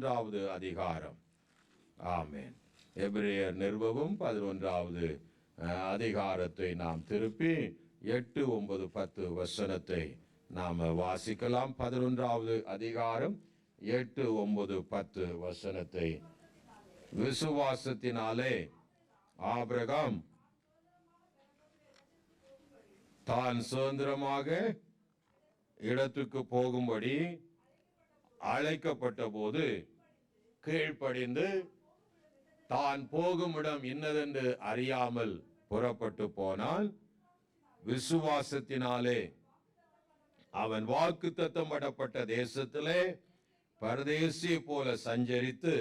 11வது அதிகாரம். ஆமென். எபிரேயர் நிருபம் 11வது அதிகாரத்தை நாம் திருப்பி 8, 9, 10 வசனத்தை நாம் வாசிக்கலாம். 11வது அதிகாரம் 8, 9, 10 வசனத்தை. விசுவாசத்தினாலே ஆபிரகாம் தான் சுதந்திரமாக இடத்துக்கு போகும்படி அழைக்கப்பட்ட போது கீழ்ப்படிந்து தான் போகும் இடம் இன்னதென்று அறியாமல் புறப்பட்டு போனால், விசுவாசத்தினாலே அவன் வாக்குத்தத்தம் பண்ணப்பட்ட தேசத்திலே பரதேசி போல சஞ்சரித்து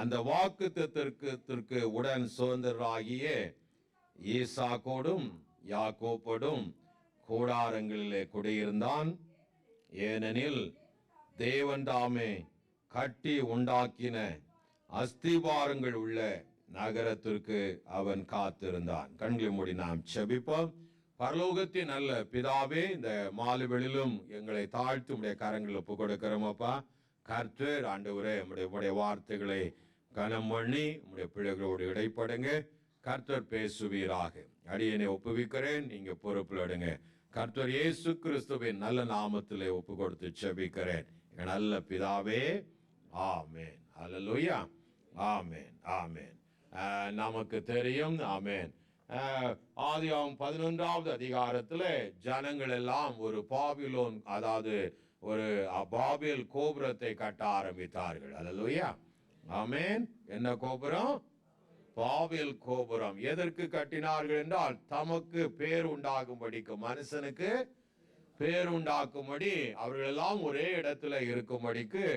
அந்த வாக்குத்தத்தத்திற்கு உடன் சுதந்திரராகிய ஈசாக்கோடும் யாக்கோப்போடும் கூடாரங்களிலே குடியிருந்தான். ஏனெனில் தேவன் தாமே கட்டி உண்டாக்கின அஸ்திபாரங்கள் உள்ள நகரத்திற்கு அவன் காத்திருந்தான். கண்களை மூடி நாம் செபிப்போம். பரலோகத்தின் நல்ல பிதாவே, இந்த மாலுவெளிலும் எங்களை தாழ்த்தி உடைய கரங்கள் ஒப்பு கொடுக்கிறோமப்பா. கர்த்தர் ஆண்டவரே, உடைய வார்த்தைகளை கனம் பண்ணி உடைய பிள்ளைகளோடு இடைப்படுங்க. கர்த்தர் பேசுவீராக. அடியனை ஒப்புவிக்கிறேன், நீங்க பொறுப்பில் எடுங்க. கர்த்தர் இயேசு கிறிஸ்துவின் நல்ல நாமத்திலே ஒப்பு கொடுத்து செபிக்கிறேன் எங்க நல்ல பிதாவே, ஆமென். ஹல்லேலூயா. ஆமென், ஆமென். நமக்கு தெரியும், ஆமென், ஆதியாகமம் 11வது அதிகாரத்தில் ஜனங்கள் எல்லாம் ஒரு பாபிலோன், அதாவது ஒரு பாபேல் கோபுரத்தை கட்ட ஆரம்பித்தார்கள். ஹல்லேலூயா. ஆமென். என்ன கோபுரம்? பாபேல் கோபுரம். எதற்கு கட்டினார்கள் என்றால், தமக்கு பேர் உண்டாகும்படிக்கு, மனுஷனுக்கு பேர் உண்டாக்கும்படி, அவர்கள் எல்லாம் ஒரே இடத்துல இருக்கும்படிக்கு,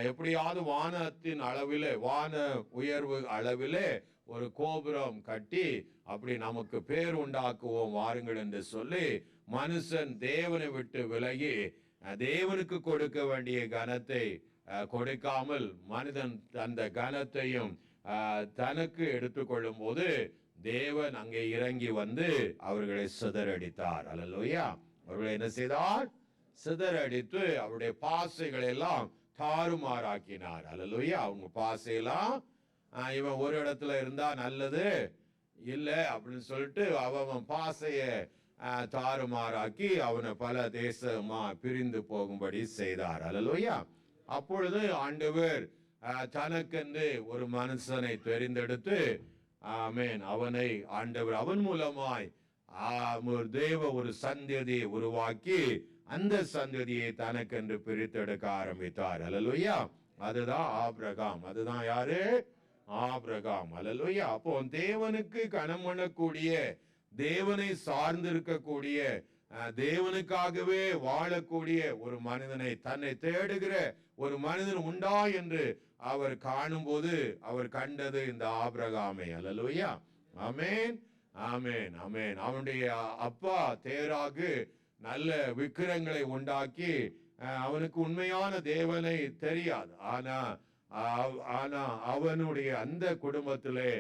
எப்படியாவது வானத்தின் அளவிலே, வான உயர்வு அளவிலே ஒரு கோபுரம் கட்டி அப்படி நமக்கு பேர் உண்டாக்குவோம் வாருங்கள் என்று சொல்லி, மனுஷன் தேவனை விட்டு விலகி தேவனுக்கு கொடுக்க வேண்டிய கனத்தை கொடுக்காமல் மனிதன் அந்த கனத்தையும் தனக்கு எடுத்துக்கொள்ளும் போது தேவன் அங்கே இறங்கி வந்து அவர்களை சிதறடித்தார். அல்லேலூயா. அவர்களை என்ன செய்தார்? சிதறடித்து அவருடைய பாசைகளை எல்லாம் தாறுமாறாக்கினார். அல்லேலூயா. அவங்க பாசையெல்லாம், இவன் ஒரு இடத்துல இருந்தா நல்லது இல்லை அப்படின்னு சொல்லிட்டு அவன் பாசைய தாறுமாறாக்கி அவனை பல தேசமா பிரிந்து போகும்படி செய்தார். அல்லேலூயா. அப்பொழுது ஆண்டவர் தனக்கென்று ஒரு மனுஷனை தெரிந்தெடுத்து, ஆமென், அவனை ஆண்டவர் அவன் மூலமாய் தேவ ஒரு சந்ததியை உருவாக்கி அந்த சந்ததியை தனக்கென்று பிரித்தெடுக்க ஆரம்பித்தார். அல்லேலூயா. அதுதான் ஆபிரகாம். அதுதான் யாரு? ஆபிரகாம். அல்லேலூயா. அப்போ தேவனுக்கு கனம் பண்ணக்கூடிய, தேவனை சார்ந்து இருக்கக்கூடிய, தேவனுக்காகவே வாழக்கூடிய ஒரு மனிதனை, தன்னை தேடுகிற ஒரு மனிதன் உண்டா என்று அவர் காணும் போது அவர் கண்டது இந்த ஆபிரகாமை. அல்லேலூயா. ஆமென், ஆமென், ஆமென். அவனுடைய அப்பா தேராகு நல்ல விக்கிரங்களை உண்டாக்கி, அவனுக்கு உண்மையான தேவனை தெரியாது. ஆனா அவனுடைய அந்த குடும்பத்திலே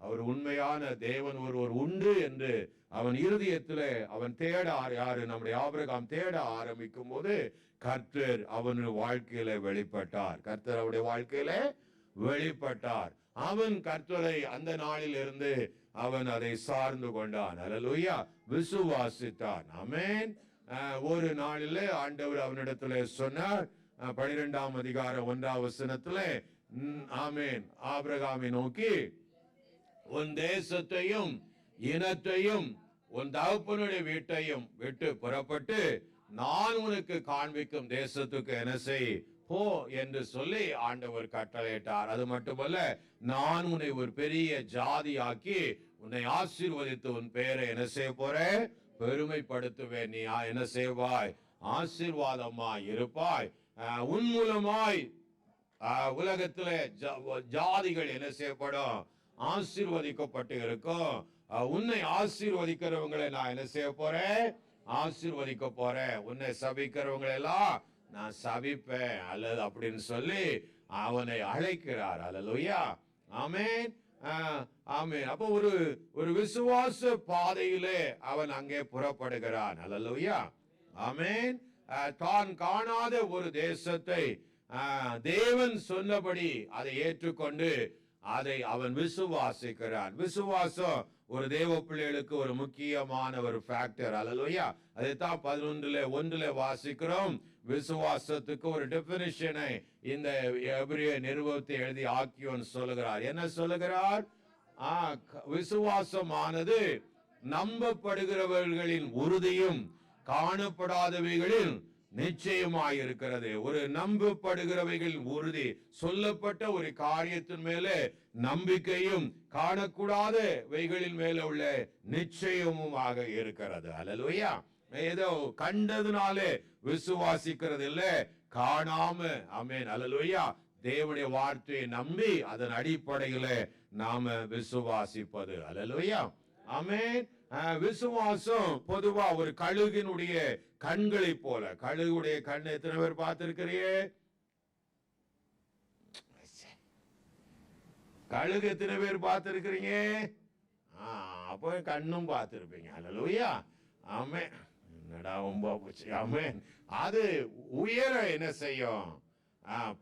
அவர் உண்மையான தேவன் ஒருவர் உண்டு என்று அவன் இருதயத்திலே அவன் தேட, யாரு? நம்முடைய ஆபிரகாம் தேட ஆரம்பிக்கும் போது கர்த்தர் அவன் வாழ்க்கையில வெளிப்பட்டார். கர்த்தர் அவருடைய வாழ்க்கையில வெளிப்பட்டார். அவன் கர்த்தரை அந்த நாளில் இருந்து அவன் அதை சார்ந்து கொண்டான். அல்லேலூயா. விசுவாசித்தான். ஆமென். ஒரு நாளிலே ஆண்டவர் அவனிடத்துல சொன்னார், 12ஆம் அதிகாரம் 1ஆம் வசனத்திலே, ஆமென், ஆபிரகாமை நோக்கி, உன் தேசத்தையும் இனத்தையும் உன் தகப்பனுடைய வீட்டையும் விட்டு புறப்பட்டு நான் உனக்கு காண்பிக்கும் தேசத்துக்கு என்ன செய், போ என்று சொல்லி ஆண்டவர் கட்டளையிட்டார். அது மட்டுமல்ல, நான் உன்னை ஒரு பெரிய ஜாதியாக்கி உன்னை ஆசீர்வதித்து உன் பெயரை என்ன செய்ய போறேன்? பெருமைப்படுத்துவேன். நீ என்ன செய்வாய்? ஆசீர்வாதமாய் இருப்பாய். உன் மூலமாய் உலகத்திலே ஜாதிகள் என்ன செய்யப்படும்? ஆசீர்வதிக்கப்பட்டு இருக்கும். உன்னை ஆசீர்வதிக்கிறவங்களை நான் என்ன செய்ய போறேன்? ஆசீர்வதிக்க போறேன். உன்னை சபிக்கிறவங்களை எல்லாம் நான் சபிப்பேன் அல்லது அப்படின்னு சொல்லி அவனை அழைக்கிறார். அல்லேலூயா. ஆமென், ஆமென். அப்போ ஒரு விசுவாச பாதையிலே அவன் அங்கே புறப்படுகிறான். அல்லேலூயா. ஆமென். தான் காணாத ஒரு தேசத்தை தேவன் சொன்னபடி அதை ஏற்றுக்கொண்டு அதை அவன் விசுவாசிக்கிறான். விசுவாசம் ஒரு தேவ பிள்ளைகளுக்கு ஒரு முக்கியமான ஒரு ஃபேக்டர். அல்லேலூயா. அதைத்தான் 11:1 வாசிக்கிறோம். விசுவாசத்துக்கு ஒரு டெபினிஷனை இந்த எபிரேய நிருபத்தை எழுதி ஆக்கியோன் சொல்லுகிறார். என்ன சொல்லுகிறார்? விசுவாசமானது நம்பப்படுகிறவர்களின் உறுதியும் காணப்படாதவைகளில் நிச்சயமாயிருக்கிறது. ஒரு நம்பப்படுகிறவைகளின் உறுதி, சொல்லப்பட்ட ஒரு காரியத்தின் மேலே நம்பிக்கையும் காணக்கூடாதவைகளின் மேல உள்ள நிச்சயமுமாக இருக்கிறது. அல்லேலூயா. ஏதோ கண்டதுனாலே விசுவாசிக்கிறது இல்ல, காணாம. ஆமென். அல்லேலூயா. தேவனுடைய வார்த்தையை நம்பி அதன் அடிப்படையில நாம விசுவாசிப்பது. அல்லேலூயா. ஆமென். விசுவாசம் பொதுவா ஒரு கழுகினுடைய கண்களை போல. கழுகுடைய கண் எத்தனை பேர் பார்த்திருக்கிறீங்க? கழுகு எத்தனை பேர் பார்த்திருக்கிறீங்க? அப்போ கண்ணும் பார்த்திருப்பீங்க. அல்லேலூயா. ஆமென். என்னடா ரொம்ப போச்சு. ஆமென். அது உயர என்ன செய்யும்?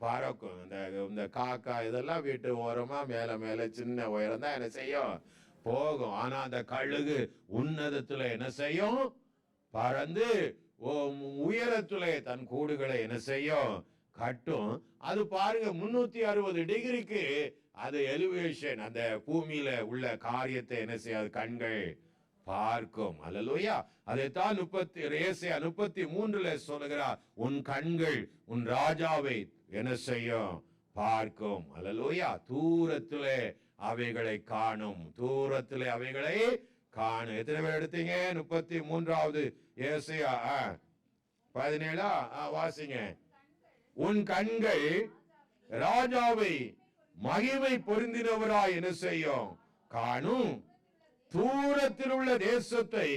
பறக்கும். இந்த காக்கா இதெல்லாம் வீட்டு ஓரமா மேல மேல சின்ன உயரம் தான் என்ன செய்யும்? போகும். ஆனா அந்த கழுகு உன்னதத்துல என்ன செய்யும்? பறந்து உயரத்துல தன் கூடுகளை என்ன செய்யும்? கட்டும். அது பாருங்க 360 டிகிரிக்கு அது எலிவேஷன், அந்த பூமியில உள்ள காரியத்தை என்ன செய்யாது? கண்கள் பார்க்கும். அல்லேலூயா. அதைத்தான் 33 சொல்லுகிறார். உன் கண்கள் உன் ராஜாவை என்ன செய்யும்? பார்க்கும். அல்லேலூயா. தூரத்திலே அவைகளை காணும். தூரத்திலே அவைகளை காணும். எத்தனை பேர் எடுத்தீங்க? 33வது ஏசாயா 17 வாசிங்க. உன் கண்கள் ராஜாவை மகிமை பொருந்தினவராய் என்ன செய்யும்? காணும். தூரத்தில் உள்ள தேசத்தை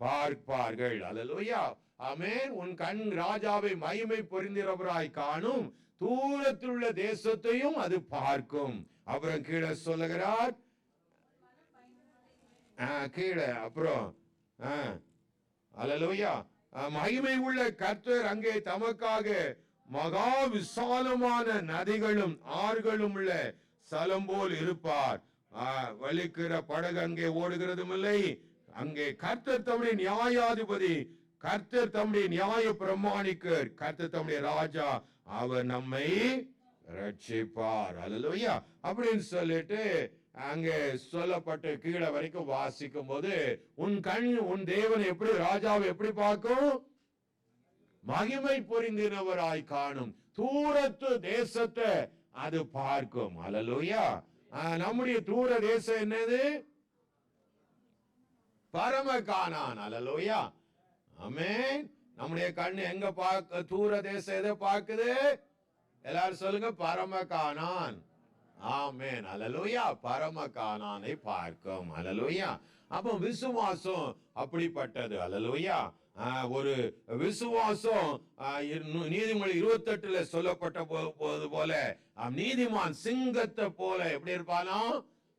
பார்ப்பார்கள். அல்லேலூயா. ஆமென். உன் கண் ராஜாவை மகிமை பொருந்தினவராய் காணும். தூரத்தில் உள்ள தேசத்தையும் அது பார்க்கும். அப்புறம் கீழே சொல்லுகிறார். கீழே அப்புறம் அல்லேலூயா. மகிமை உள்ள கர்த்தர் அங்கே தமக்காக மகா விசாலமான நதிகளும் ஆறுகளும் உள்ள ஸ்தலம் போல் இருப்பார். வலிக்கிற படகு அங்கே ஓடுகிறதும் இல்லை. அங்கே கர்த்தர் தம்முடைய நியாயாதிபதி, கர்த்தர் தம்முடைய நியாய பிரமாணிக்கர், கர்த்தர் தம்முடைய ராஜா, அவர் நம்மை ரட்சிப்பார். அல்லேலூயா. அப்படின்னு சொல்லிட்டு அங்கே சொல்லப்பட்டு கீழே வரைக்கும் வாசிக்கும் போது உன் கண் உன் தேவன் எப்படி ராஜாவை எப்படி பார்க்கும்? மகிமை பொருந்தினவராய் காணும். தூரத்து தேசத்தை அது பார்க்கும். அல்லேலூயா. நம்முடைய தூர தேசம் என்னது? பரம கானான். அல்லேலூயா. ஆமென். நம்முடைய கண் எங்க பார்க்க? தூர தேசம் எதை பார்க்குது? எல்லாரும் சொல்லுங்க. பரம கானான். ஆமென். அல்லேலூயா. பரம கானானை பார்க்கும். அல்லேலூயா. அப்போ விசுவாசம் அப்படிப்பட்டது. அல்லேலூயா. ஒரு விசுவாசம் நீதிமொழி 28 சொல்லப்பட்ட போது போல நீதிமான் சிங்கத்தை போல எப்படி இருப்பானோ?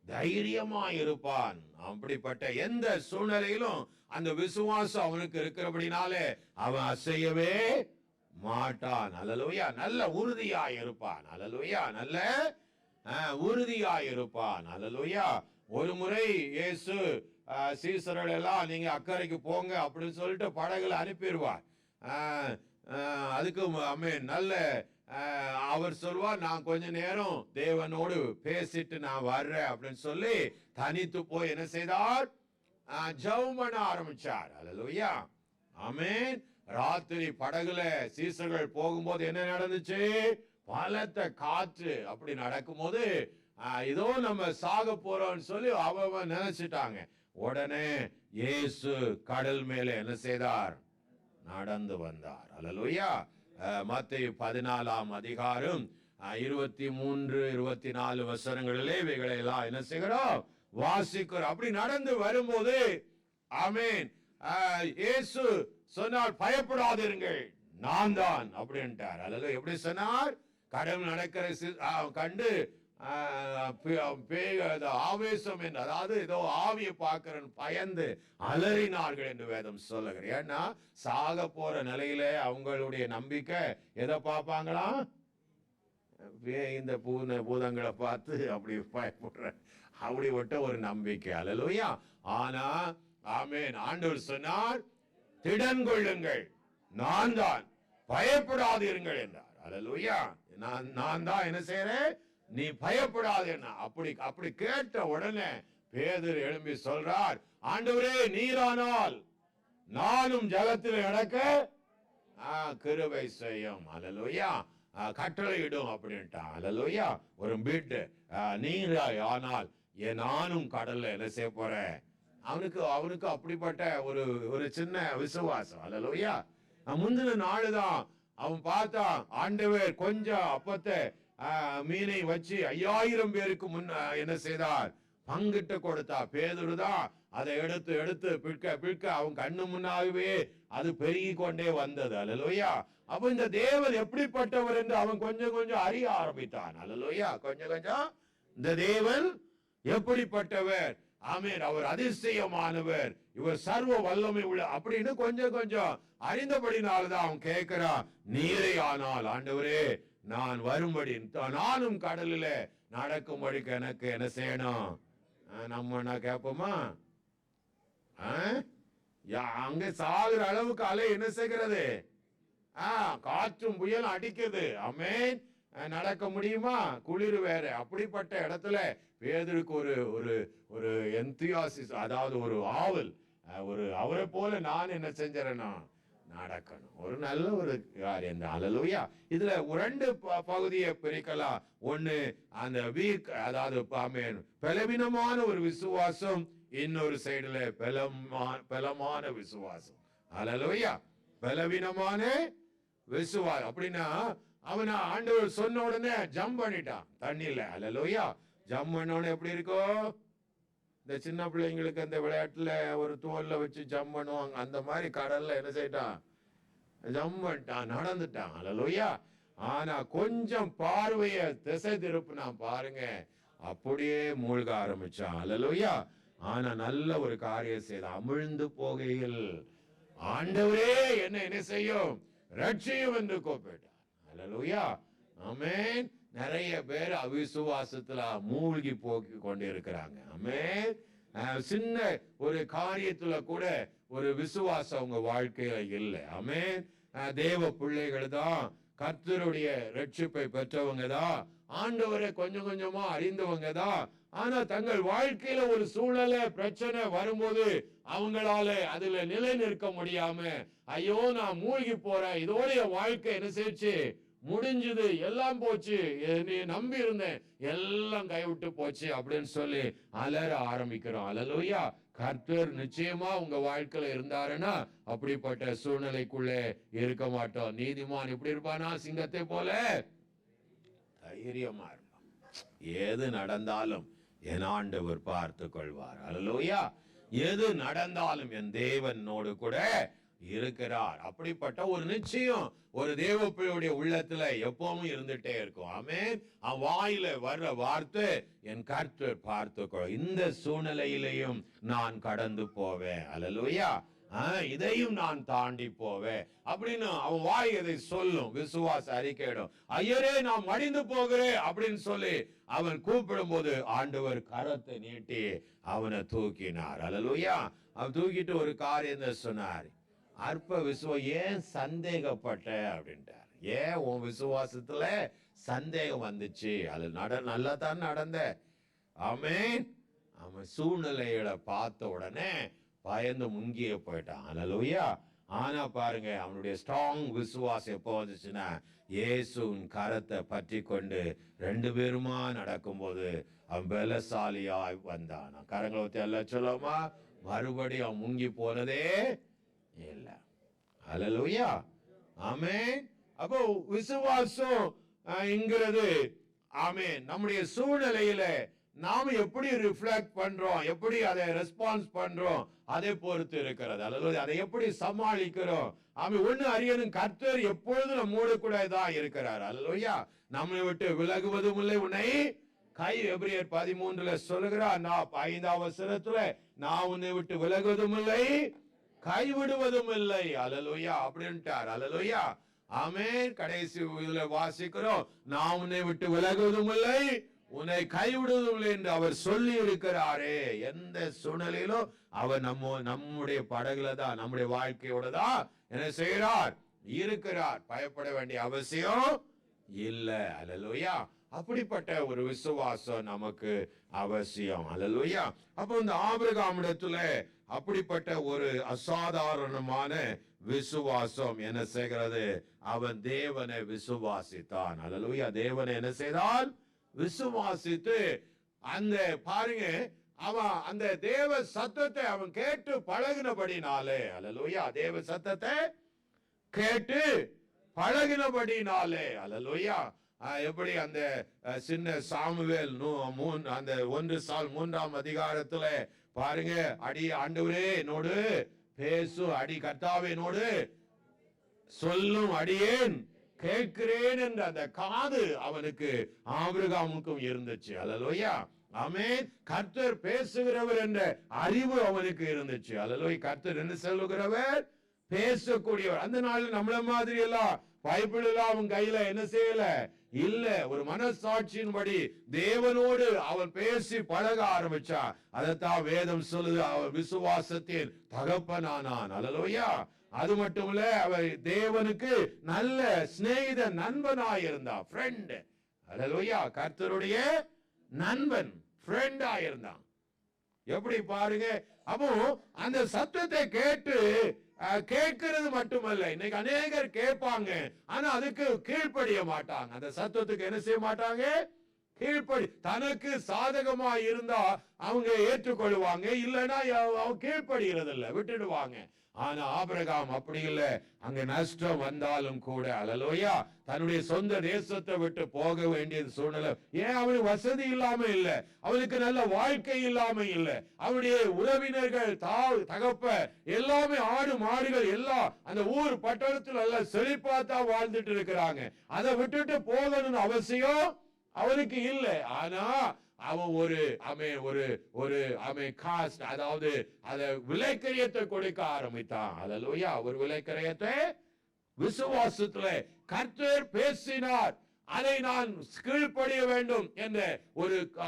தைரியமா இருப்பான். அப்படிப்பட்ட எந்த சூழ்நிலையிலும் அந்த விசுவாசம் அவனுக்கு இருக்கிறபடினாலே அவன் அசையவே மாட்டான். அல்லேலூயா. நல்ல உறுதியாய் இருப்பான். அல்லேலூயா. நல்ல உறுதியாய் இருப்பான். அல்லேலூயா. ஒரு முறை இயேசு சீசர்கள் எல்லாம் நீங்க அக்கறைக்கு போங்க அப்படின்னு சொல்லிட்டு படகுல அனுப்பிடுவார். அதுக்கு நல்ல அவர் சொல்வார், நான் கொஞ்ச நேரம் தேவனோடு பேசிட்டு நான் வர்றேன் அப்படின்னு சொல்லி தனித்து போய் என்ன செய்தார்? ஜெபம் பண்ண ஆரம்பிச்சார். அல்லேலூயா. ஆமென். ராத்திரி படகுல சீசர்கள் போகும்போது என்ன நடந்துச்சு? பலத்த காற்று. அப்படி நடக்கும்போது இதோ நம்ம சாக போறோம்னு சொல்லி அவன் நினைச்சிட்டாங்க. உடனே இயேசு கடல் மேல என்ன செய்தார்? நடந்து வந்தார். அல்லேலூயா. மத்தேயு 14 அதிகாரம் 23, 24 வசனங்களிலே இவைகளை எல்லாம் என்ன செய்கிறோம்? வாசிக்கிறோம். அப்படி நடந்து வரும்போது ஆமென், இயேசு சொன்னார், பயப்படாதீர்கள், நான் தான் அப்படின்ட்டார். அல்லேலூயா. எப்படி சொன்னார்? கடல் நடக்கிற கண்டு ஆவேசம் என்று, அதாவது ஏதோ ஆவியை பார்க்கிறேன் பயந்து அலறினார்கள் என்று வேதம் சொல்லுகிறேன். ஏன்னா சாக போற நிலையில அவங்களுடைய நம்பிக்கை எதை பார்ப்பாங்களாம்? இந்த பூதங்களை பார்த்து அப்படி பயப்படுற அப்படி விட்ட ஒரு நம்பிக்கை. அல்லேலூயா. ஆனா ஆமென், ஆண்டவர் சொன்னார், திடன் கொள்ளுங்கள், நான் தான், பயப்படாதீர்கள் என்றார். அல்லேலூயா. நான் தான் என்ன செய்யறேன், நீ பயப்படாது என்ன. அப்படி கேட்ட உடனே பேதுரு எழும்பி சொல்றார், ஆண்டவரே நீரானால் நானும் ஜலத்தில் நடக்க கிருபை செய்யும். அல்லேலூயா. கட்டளையிடும் அப்படின்ட்டான். அல்லேலூயா. ஒரு பீட்டு நீராய் ஆனால் நானும் கடல்ல என்ன செய்ய போறேன். அவனுக்கு அப்படிப்பட்ட ஒரு சின்ன விசுவாசம். அல்லேலூயா. முந்தின நாளுதான் அவன் பார்த்தான், ஆண்டவர் கொஞ்சம் அப்பத்தை மீனை வச்சு 5000 பேருக்கு என்ன செய்தார், பங்கிட்டு கொடுத்தா. பேதுருதான் அதை எடுத்து பிற்க அவன் கண்ணு முன்னாகவே அது பெருகி கொண்டே வந்தது. அல்லேலூயா. அப்ப இந்த தேவன் எப்படிப்பட்டவர் என்று அவன் கொஞ்சம் அறிய ஆரம்பித்தான். அல்லேலூயா. கொஞ்சம் இந்த தேவன் எப்படிப்பட்டவர், ஆமென், அவர் அதிசயமானவர், இவர் சர்வ வல்லமை உள்ள அப்படின்னு கொஞ்சம் அறிந்தபடினால்தான் அவன் கேட்கிறான், நீரே ஆனால் ஆண்டவரே நான் வரும்படி நானும் கடலில நடக்கும்படிக்கு எனக்கு என்ன செய்யணும். நம்ம கேட்போமா? அங்க சாகுற அளவுக்கு அலை என்ன செய்கிறது, காற்றும் புயல் அடிக்குது. ஆமென். நடக்க முடியுமா? குளிர் வேற. அப்படிப்பட்ட இடத்துல பேதுருக்கு ஒரு எந்தியாசிஸ், அதாவது ஒரு ஆவல், அவரை போல நான் என்ன செஞ்சேன்னா நடக்கணும். ஒரு நல்ல ஒரு காரியம் தான். அல்லேலூயா. இதுல 2 பகுதியை பிரிக்கலாம். ஒண்ணு அந்த வீக், அதாவது பலவீனமான ஒரு விசுவாசம், இன்னொரு சைடுல பலமான விசுவாசம். அல்லேலூயா. பலவீனமான விசுவாசம் அப்படின்னா அவன் ஆண்டவர் சொன்ன உடனே ஜம்ப் பண்ணிட்டான் தண்ணியில. அல்லேலூயா. ஜம்ப் பண்ண உடனே எப்படி இருக்கும், இந்த சின்ன பிள்ளைங்களுக்கு அந்த விளையாட்டுல ஒரு தோல்ல வச்சு ஜம்ப் பண்ணுவாங்க, அந்த மாதிரி கடல்ல என்ன செய்யட்டான், ஜம்ப் பண்ணிட்டான், நடந்துட்டான். அல்லேலூயா. ஆனா கொஞ்சம் பார்வைய திசை திருப்பினா பாருங்க, அப்படியே மூழ்க ஆரம்பிச்சான். அல்லேலூயா. ஆனா நல்ல ஒரு காரியம் செய்த, அமிழ்ந்து போகையில் ஆண்டவரே என்ன செய்யும், ரட்சியும் என்று கூப்பிட்டார். அல்லேலூயா. ஆமென். நிறைய பேர் அவிசுவாசத்துல மூழ்கி போக்கி கொண்டு இருக்கிறாங்க. ஆமென். சின்ன ஒரு காரியத்துல கூட ஒரு விசுவாசம் உங்க வாழ்க்கையில இல்லை. ஆமென். தேவ பிள்ளைகள் தான், கர்த்தருடைய ரட்சிப்பை பெற்றவங்க தான், ஆண்டவரை கொஞ்சமா அறிந்தவங்க தான். ஆனா தங்கள் வாழ்க்கையில ஒரு சூழ்நிலை பிரச்சனை வரும்போது அவங்களால அதுல நிலை நிற்க முடியாம, ஐயோ நான் மூழ்கி போறேன், இதோட வாழ்க்கை என்ன செய்ச்சு, முடிஞ்சது, எல்லாம் போச்சு, நீ நம்பி இருந்தேன், எல்லாம் கைவிட்டு போச்சு அப்படின்னு சொல்லி அலற ஆரம்பிக்கிறோம். அல்லேலூயா. கர்த்தர் நிச்சயமா உங்க வாழ்க்கையில இருந்தாருன்னா அப்படிப்பட்ட சூழ்நிலைக்குள்ளே இருக்க மாட்டோம். நீதிமான் எப்படி இருப்பானா, சிங்கத்தை போல தைரியமா இருப்பான். எது நடந்தாலும் என் ஆண்டவர் பார்த்து கொள்வார். அல்லேலூயா. எது நடந்தாலும் என் தேவனோடு கூட இருக்கிறார். அப்படிப்பட்ட ஒரு நிச்சயம் ஒரு தேவ பிள்ளையுடைய உள்ளத்துல எப்பவும் இருந்துட்டே இருக்கும். ஆமென். அவன் வாயில வர்ற வார்த்தை, என் கர்த்தர் பார்த்துக்கோ, இந்த சூழ்நிலையிலையும் நான் கடந்து போவேன். அல்லேலூயா. இதையும் நான் தாண்டி போவேன் அப்படின்னு அவன் வாய் அதை சொல்லும், விசுவாச அறிக்கையிடும். ஐயரே நான் மடிந்து போகிறேன் அப்படின்னு சொல்லி அவன் கூப்பிடும் போது ஆண்டவர் கரத்தை நீட்டி அவனை தூக்கினார். அல்லேலூயா. அவன் தூக்கிட்டு ஒரு காரியத்தை சொன்னார், அற்ப விசுவாசம் ஏன் சந்தேகப்பட்ட அப்படின்ட்டார். ஏன் உன் விசுவாசத்துல சந்தேகம் வந்துச்சு? அது நல்லா தான் நடந்த. ஆமென். அவன் சூழ்நிலைகளை பார்த்த உடனே பயந்து முங்கிய போயிட்டான். அல்லேலூயா. ஆனா பாருங்க, அவனுடைய ஸ்ட்ராங் விசுவாசம் எப்போ வந்துச்சுன்னா, இயேசுவின் கரத்தை பற்றி கொண்டு 2 பேருமா நடக்கும்போது அவன் பலசாலியாய் வந்தான். கரங்களை ஊத்தி எல்லாம் சொல்லுமா, மறுபடியும் அவன் முங்கி போனதே இல்ல. அல்லேலூயா. ஆமென். அப்போ விசுவாசம் என்கிறது, ஆமென், நம்முடைய சூழ்நிலையில நாம எப்படி ரிஃப்ளெக்ட் பண்றோம், எப்படி அதை ரெஸ்பான்ஸ் பண்றோம், அதை பொறுத்து இருக்கிறது. அல்லது அதை எப்படி சமாளிக்கிறோம். ஆமென். ஒண்ணு அறியணும், கர்த்தர் எப்பொழுதும் நம்மோடு கூட தான் இருக்கிறார். அல்லேலூயா. நம்மை விட்டு விலகுவதும் இல்லை, உன்னை எபிரேயர் 13 சொல்லுகிறார், 5ஆம் வசனத்துல, நான் உன்னை விட்டு விலகுவதும் இல்லை, கைவிடுவதும் இல்லை. அல்லேலூயா அப்படின்ட்டார். அல்லேலூயா. ஆமென். கடைசி இதுல வாசிக்கிறோம், நான் உன்னை விட்டு விலகுவதும் இல்லை, உன்னை கைவிடுவதும் இல்லை என்று அவர் சொல்லி இருக்கிறாரே. எந்த சூழ்நிலையிலும் அவர் நம்முடைய படகுல தான், நம்முடைய வாழ்க்கையோட தான் என்ன செய்கிறார், இருக்கிறார். பயப்பட வேண்டிய அவசியம் இல்ல. அல்லேலூயா. அப்படிப்பட்ட ஒரு விசுவாசம் நமக்கு அவசியம். அல்லேலூயா. அப்போ இந்த ஆபிரகாமிடத்துல அப்படிப்பட்ட ஒரு அசாதாரணமான விசுவாசம் என்ன செய்கிறது, அவன் தேவனை விசுவாசித்தான். அல்லேலூயா. தேவனை என்ன செய்தான், விசுவாசித்து அந்த பாருங்க, அவன் அந்த தேவ சத்தத்தை அவன் கேட்டு பழகினபடினாலே, அல்லேலூயா, தேவ சத்தத்தை கேட்டு பழகினபடினாலே, அல்லேலூயா. எப்படி அந்த சின்ன சாமுவேல் அந்த 1 சால் 3ஆம் அதிகாரத்துல பாருங்க, அடி ஆண்டவரே என்னோடு பேசு, அடி கர்த்தாவே என்னோடு சொல்லும், அடியேன் கேட்கிறேன் என்ற அந்த காது அவனுக்கு ஆபிரகாமுக்கும் இருந்துச்சு. அல்லேலூயா. ஆமென். கர்த்தர் பேசுகிறவர் என்ற அறிவு அவனுக்கு இருந்துச்சு. அல்லேலூயா. கர்த்தர் என்ன சொல்லுகிறவர், பேசக்கூடியவர். அந்த நாளில் நம்மள மாதிரி எல்லாம் பைபிள் எல்லாம் அவன் கையில என்ன செய்யல இல்ல. ஒரு மனசாட்சியின்படி தேவனோடு அவன் பேசி பழக ஆரம்பிச்சா. அதைத்தான் வேதம் சொல்லுது, அவன் விசுவாசத்தின் தகப்பனானான். அல்லேலூயா. அது மட்டும் இல்ல, அவர் தேவனுக்கு நல்ல சிநேகித நண்பனாயிருந்தான், ஃப்ரெண்ட். அல்லேலூயா. கர்த்தருடைய நண்பன், ஃப்ரெண்டா இருந்தான். எப்படி பாருங்க. அப்போ அந்த சத்தத்தை கேட்டு கேட்கிறது மட்டுமல்ல, இன்னைக்கு அநேகர் கேட்பாங்க, ஆனா அதுக்கு கீழ்ப்படிய மாட்டாங்க. அந்த சத்தத்துக்கு என்ன செய்ய மாட்டாங்க, கீழ்ப்படி. தனக்கு சாதகமா இருந்தா அவங்க ஏற்றுக்கொள்வாங்க, இல்லைன்னா அவங்க கீழ்ப்படுகிறது இல்லை, விட்டுடுவாங்க. ஆனா ஆபிரகாம் அப்படி இல்ல. அங்க நஷ்டம் வந்தாலும் கூட, அல்லேலூயா, தன்னுடைய சொந்த தேசத்தை விட்டு போக வேண்டிய சூழ்நிலை. ஏன், அவனுக்கு வசதி இல்லாம இல்ல, அவனுக்கு நல்ல வாழ்க்கை இல்லாம இல்ல, அவனுடைய உறவினர்கள் தகப்ப எல்லாமே ஆடு மாடுகள் எல்லாம் அந்த ஊர் பட்டணத்துல எல்லாம் செழிப்பாத்தா வாழ்ந்துட்டு இருக்கிறாங்க. அதை விட்டுட்டு போகணும்னு அவசியம் அவனுக்கு இல்லை. ஆனா அவன் ஒரு காஸ்ட், அதாவது அத விலைக்கரியத்தை கொடுக்க ஆரம்பித்தான். அல்லேலூயா. ஒரு விலைக்கரியத்தை விசுவாசத்துல கர்த்தர் பேசினார், அதை நான் கீழ்ப்படிய வேண்டும் என்ற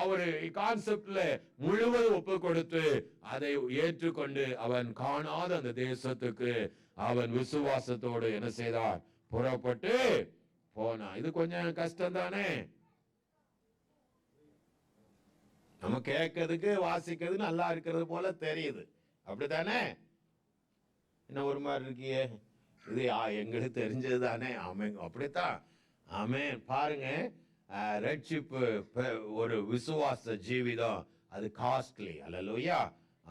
ஒரு கான்செப்ட்ல முழுவதும் ஒப்பு கொடுத்து அதை ஏற்றுக்கொண்டு அவன் காணாத அந்த தேசத்துக்கு அவன் விசுவாசத்தோடு என்ன செய்தார், புறப்பட்டு போனான். இது கொஞ்சம் கஷ்டம் தானே, நம்ம கேட்கறதுக்கு வாசிக்கிறது நல்லா இருக்கிறது போல தெரியுது, அப்படித்தானே? என்ன ஒரு மாதிரி இருக்கியே, இது எங்களுக்கு தெரிஞ்சது தானே. ஆமே, அப்படித்தான். ஆமே. பாருங்க, ரட்சிப்பு ஒரு விசுவாச ஜீவிதம், அது காஸ்ட்லி. அல்லேலூயா.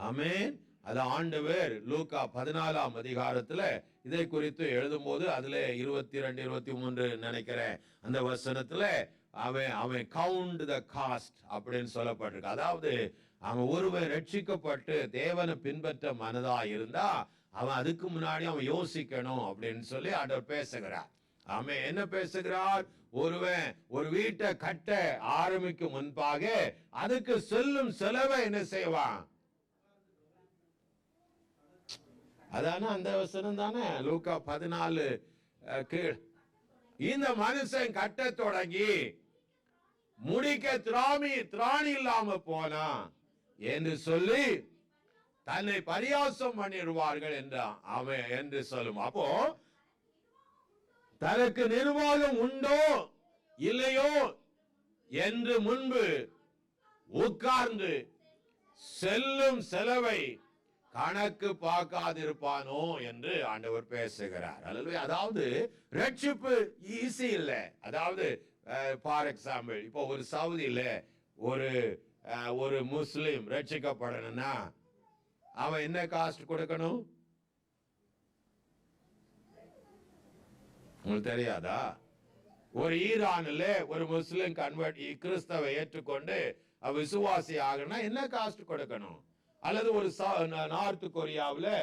ஆமென். அது ஆண்டவர் லூக்கா 14ஆம் அதிகாரத்துல இதை குறித்து எழுதும் போது அதுல 22 23 நினைக்கிறேன் அந்த வசனத்துல அவன் கவுண்ட் த காஸ்ட் அப்படின்னு சொல்லப்பட்டிருக்கு. அதாவது அவன் ஒருவன் ரட்சிக்கப்பட்டு தேவனை பின்பற்ற மனதா இருந்தா அவன் அதுக்கு முன்னாடி அவன் யோசிக்கணும் அப்படின்னு சொல்லி ஆண்டவர் பேசுகிறார். அவன் என்ன பேசுகிறார், ஒருவன் ஒரு வீட்டை கட்ட ஆரம்பிக்கும் முன்பாக அதுக்கு செல்லும் செலவை என்ன செய்வான், அதான அந்த வசனம் தானே லூக்கா 14 கீழ். இந்த மனுஷன் கட்ட தொடங்கி முடிக்க திராணி இல்லாம போனா என்று சொல்லி தன்னை பரியாசம் பண்ணிடுவார்கள் என்றான் அவன் என்று சொல்லும். அப்போ தனக்கு நிர்வாகம் உண்டோ இல்லையோ என்று முன்பு உட்கார்ந்து செல்லும் செலவை கணக்கு பார்க்காதிருப்பானோ என்று ஆண்டவர் பேசுகிறார். அதாவது ரட்சிப்பு ஈஸி இல்ல. அதாவது ஃபார் எக்ஸாம்பிள், இப்போ ஒரு சவுதியில ஒரு முஸ்லிம் ரட்சிக்கப்படணும்னா அவன் என்ன காஸ்ட் கொடுக்கணும் உங்களுக்கு தெரியாதா? ஒரு ஈரான்ல ஒரு முஸ்லிம் கன்வெர்ட் கிறிஸ்தவை ஏற்றுக்கொண்டு விசுவாசி ஆகணும்னா என்ன காஸ்ட் கொடுக்கணும்? அல்லது ஒரு நார்த் கொரியாவில்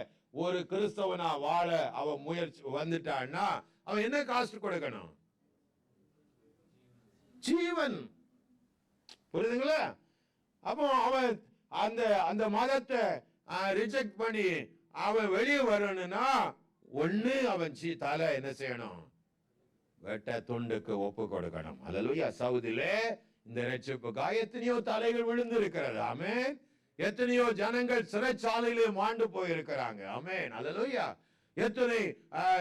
ஒரு கிறிஸ்தவனா வாழ அவன் முயற்சி வந்துட்டான்னா அவன் என்ன காஸ்ட் கொடுக்கணும்? ஜீவன். புரியுதுங்களா? அப்போ அவன் அந்த மதத்தை ரிஜெக்ட் பண்ணி அவன் வெளியே வரணும்னா ஒண்ணு அவன் தலை என்ன செய்யணும், வெட்ட துண்டுக்கு ஒப்பு கொடுக்கணும். அல்லேலூயா. சவுதியிலே இந்த ரட்சிப்புக்காக எத்தனையோ தலைகள் விழுந்து இருக்கிறது. ஆமென். எத்தனையோ ஜனங்கள் சிறைச்சாலையிலே மாண்டு போயிருக்கிறாங்க. ஆமென். அல்லேலூயா. எத்தனை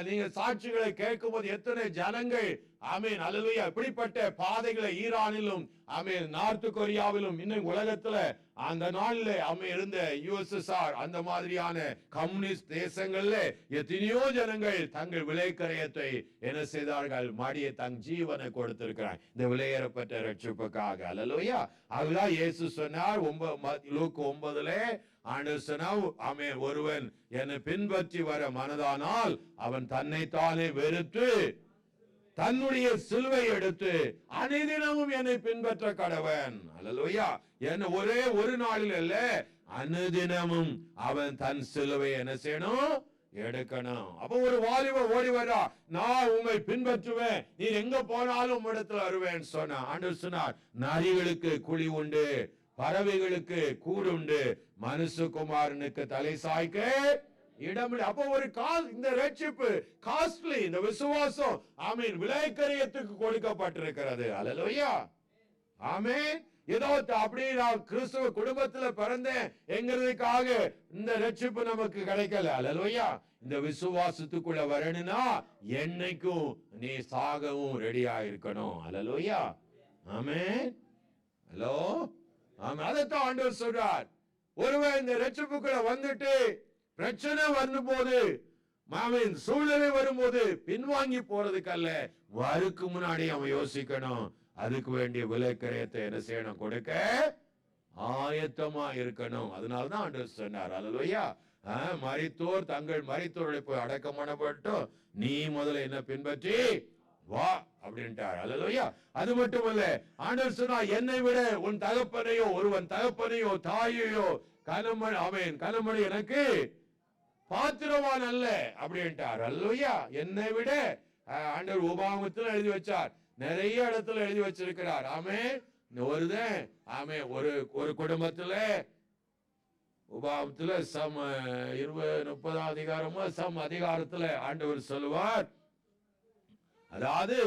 நீங்க சாட்சிகளை கேட்கும் போது எத்தனை ஜனங்கள் ஆமென் அல்லேலூயா இப்படிப்பட்ட பாதைகளை ஈரானிலும் ஆமென் நார்த் கொரியாவிலும் இன்னும் உலகத்துல அந்த நாள்ல இருந்த யுஎஸ்எஸ்ஆர் அந்த மாதிரியான கம்யூனிஸ்ட் தேசங்கள்ல எத்தனையோ ஜனங்கள் தங்கள் விலைக்கரையத்தை என்ன செய்தார்கள், மாடிய தங் ஜீவனை கொடுத்திருக்கிறார் இந்த விலையேறப்பட்ட ரட்சிப்புக்காக. அல்லேலூயா. அதுதான் இயேசு சொன்னார் லூக்கா 9 ஆண்டவர் சொன்னார், ஆமென், ஒருவன் என்னை பின்பற்றி வர மனதானால் அவன் தன்னைத்தானே வெறுத்து தன்னுடைய சிலுவை எடுத்து அனுதினமும் என்னை பின்பற்ற கடவன். அல்லேலூயா. என்ன ஒரே ஒரு நாளில் அல்ல, அனுதினமும் அவன் தன் சிலுவை என்ன செய்யணும், எடுக்கணும். அப்ப ஒரு வாலிப ஓடி வரா, நான் உண்மை பின்பற்றுவேன், நீ எங்க போனாலும் உம்மிடத்துல வருவேன் சொன்ன. ஆண்டவர் சொன்னார், நரிகளுக்கு குழி உண்டு, பறவைகளுக்கு கூடு உண்டு, மனுஷகுமாரனுக்கு தலை சாய்க்க இடம். அப்ப ஒரு இந்த ரட்சிப்பு காஸ்ட்லி, இந்த விசுவாசம் ஆமென் விலைக்கரியத்துக்கு கொடுக்கப்பட்டிருக்கிறது. அல்லேலூயா. ஆமென். ஏதோ அப்படி நான் கிறிஸ்துவ குடும்பத்துல பிறந்தேன் என்கிறதுக்காக இந்த ரட்சிப்பு நமக்கு கிடைக்கல. அல்லேலூயா. இந்த விசுவாசத்துக்குள்ள வரணும்னா என்னைக்கும் நீ சாகவும் ரெடியா இருக்கணும். அல்லேலூயா. ஆமென். ஹலோ. ஆமென். அதைத்தான் ஆண்டவர் சொல்றார். ஒருவன் இந்த ரட்சிப்புக்குள்ள வந்துட்டு பிரச்சனை வரும் போது சூழ்நிலை வரும்போது பின்வாங்கி போறதுக்கு அல்ல, வருக்கு முன்னாடி அவன் யோசிக்கணும், அதுக்கு வேண்டிய விலைக்கரையத்தை என்ன செய்யணும், கொடுக்க ஆயத்தமா இருக்கணும். அதனாலதான் ஆண்டவர் சொன்னார். அல்லேலூயா. மரித்தோர் தங்கள் மரித்தோர்களை போய் அடக்கம் பண்ணப்பட்டோம், நீ முதல்ல என்ன பின்பற்றி வா அப்படின்ட்டார். அல்லேலூயா. அது மட்டுமல்ல, ஆண்டவர் சொன்னா, என்னை விட உன் தகப்பனையோ ஒருவன் தகப்பனையோ தாயையோ கணமன் அவன் கணமணி எனக்கு பாத்திரவான் அல்ல அப்படின்ட்டார். அல்லேலூயா. என்னை விட ஆண்டவர் உபாகமத்தில் எழுதி வச்சார், நிறைய இடத்துல எழுதி வச்சிருக்கிறார். ஆமென். ஒருதான் ஆமென் ஒரு குடும்பத்துல உபாகமத்துல சம் 20-30 அதிகாரமா சம் அதிகாரத்துல ஆண்டவர் சொல்லுவார், அதாவது